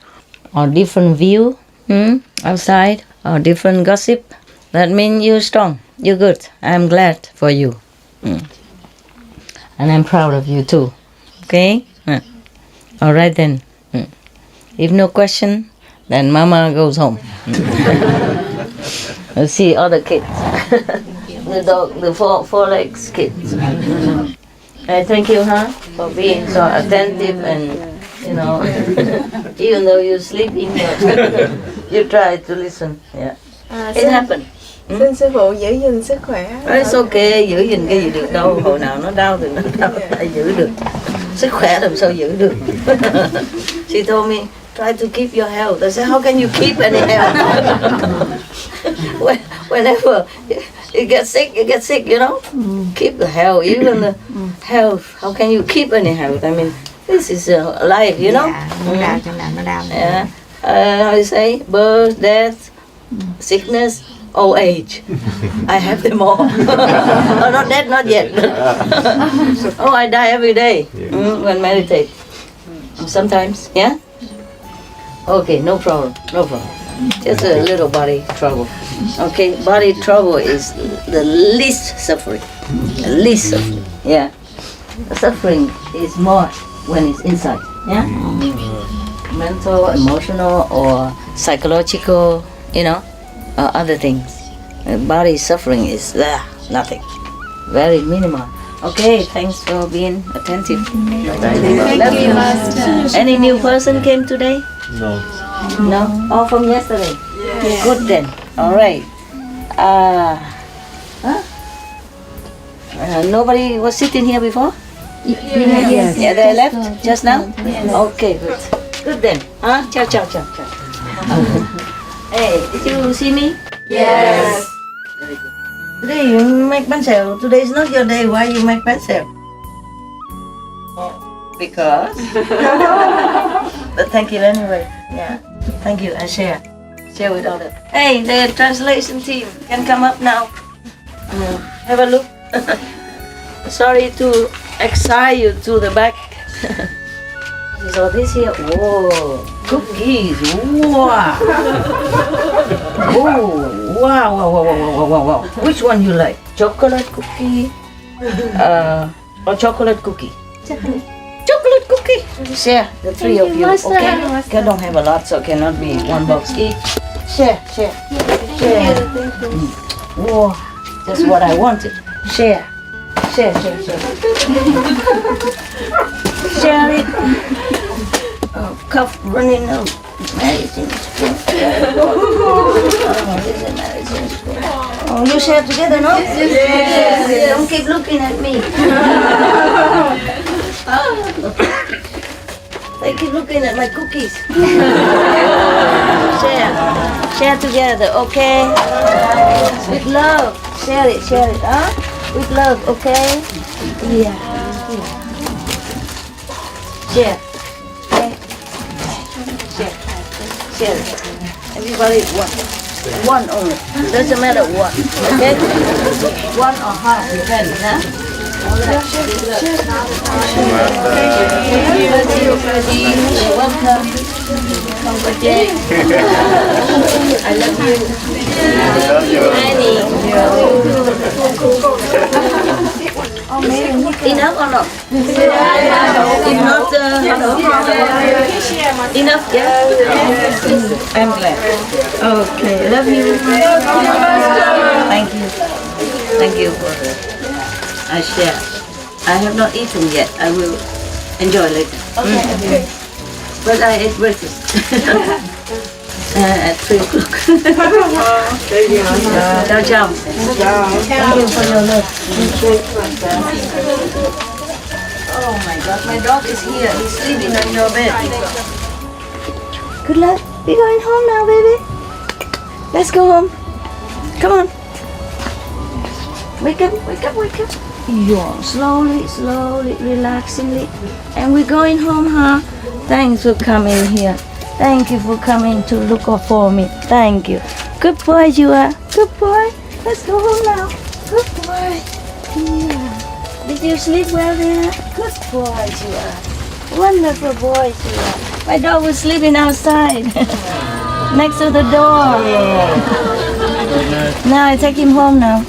or different view outside or different gossip. That means you're strong, you're good. I'm glad for you, and I'm proud of you too. Okay. All right then. If no question, then Mama goes home. Let's see other kids. The dog, the four legs kids. Thank you, huh, for being so attentive and, even though you're sleeping, you try to listen. Yeah, it happened. Xin sư phụ giữ gìn sức khỏe. It's okay, giữ gìn cái gì được đâu, hồi nào nó đau thì nó đau, phải giữ được. Sức khỏe làm sao giữ được. She told me, try to keep your health. I said, how can you keep any health? Whenever you get sick, Keep the health, even the health. How can you keep any health? I mean, this is life, Dạ, nó đau trong nào nó đau. Yeah. How you say? Birth, death, sickness, old age. I have them all. Oh, not dead, not yet. Oh, I die every day when meditate. Sometimes, yeah? Okay, no problem. Just a little body trouble. Okay, body trouble is the least suffering. The least suffering, yeah. The suffering is more when it's inside, yeah? Mental, emotional, or psychological, or other things. The body suffering is nothing. Very minimal. Okay, thanks for being attentive. Love you. Any new person came today? No. No? All from yesterday? Yeah. Good then. All right. Nobody was sitting here before? Yes. Yeah, they left just now? Yes. Okay, good. Good then. Huh? Ciao. Hey, did you see me? Yes. Very good. Today you make bánh xèo. Today is not your day. Why you make bánh xèo? Because. But thank you anyway. Yeah. Thank you. I share with others. Hey, the translation team can come up now. Have a look. Sorry to excite you to the back. So this here, whoa, cookies, wow. Oh, wow. Which one you like? Chocolate cookie, or chocolate cookie? Chocolate cookie. Share, the three of you, okay? I don't have a lot, so cannot be one box each. Share. Whoa, just what I wanted. Share. Share it. Oh, cough running out. Medicine spoon. This is medicine spoon. Oh, you share together, no? Yes. Don't keep looking at me. Take keep looking at my cookies. Share together, okay? With love. Share it, huh? With love, okay? Yeah. Share. Okay? Share it. Everybody one only. Doesn't matter what. Okay? One or half, depends, huh? Welcome. I love you. Annie. Enough or not? If not, enough, yeah? I'm glad. Okay, love you. Thank you for I share. I have not eaten yet. I will enjoy later. Okay. But I ate breakfast at 3 o'clock. Ciao, ciao. Thank you for your love. Oh my God, my dog is here. He's sleeping on your bed. Good luck. We're going home now, baby. Let's go home. Come on. Wake up. Yeah, slowly, relaxingly. And we're going home, huh? Thanks for coming here. Thank you for coming to look up for me. Thank you. Good boy you are. Good boy. Let's go home now. Good boy. Yeah. Did you sleep well there? Good boy you are. Wonderful boy you are. My dog was sleeping outside. Next to the door. Now I take him home now.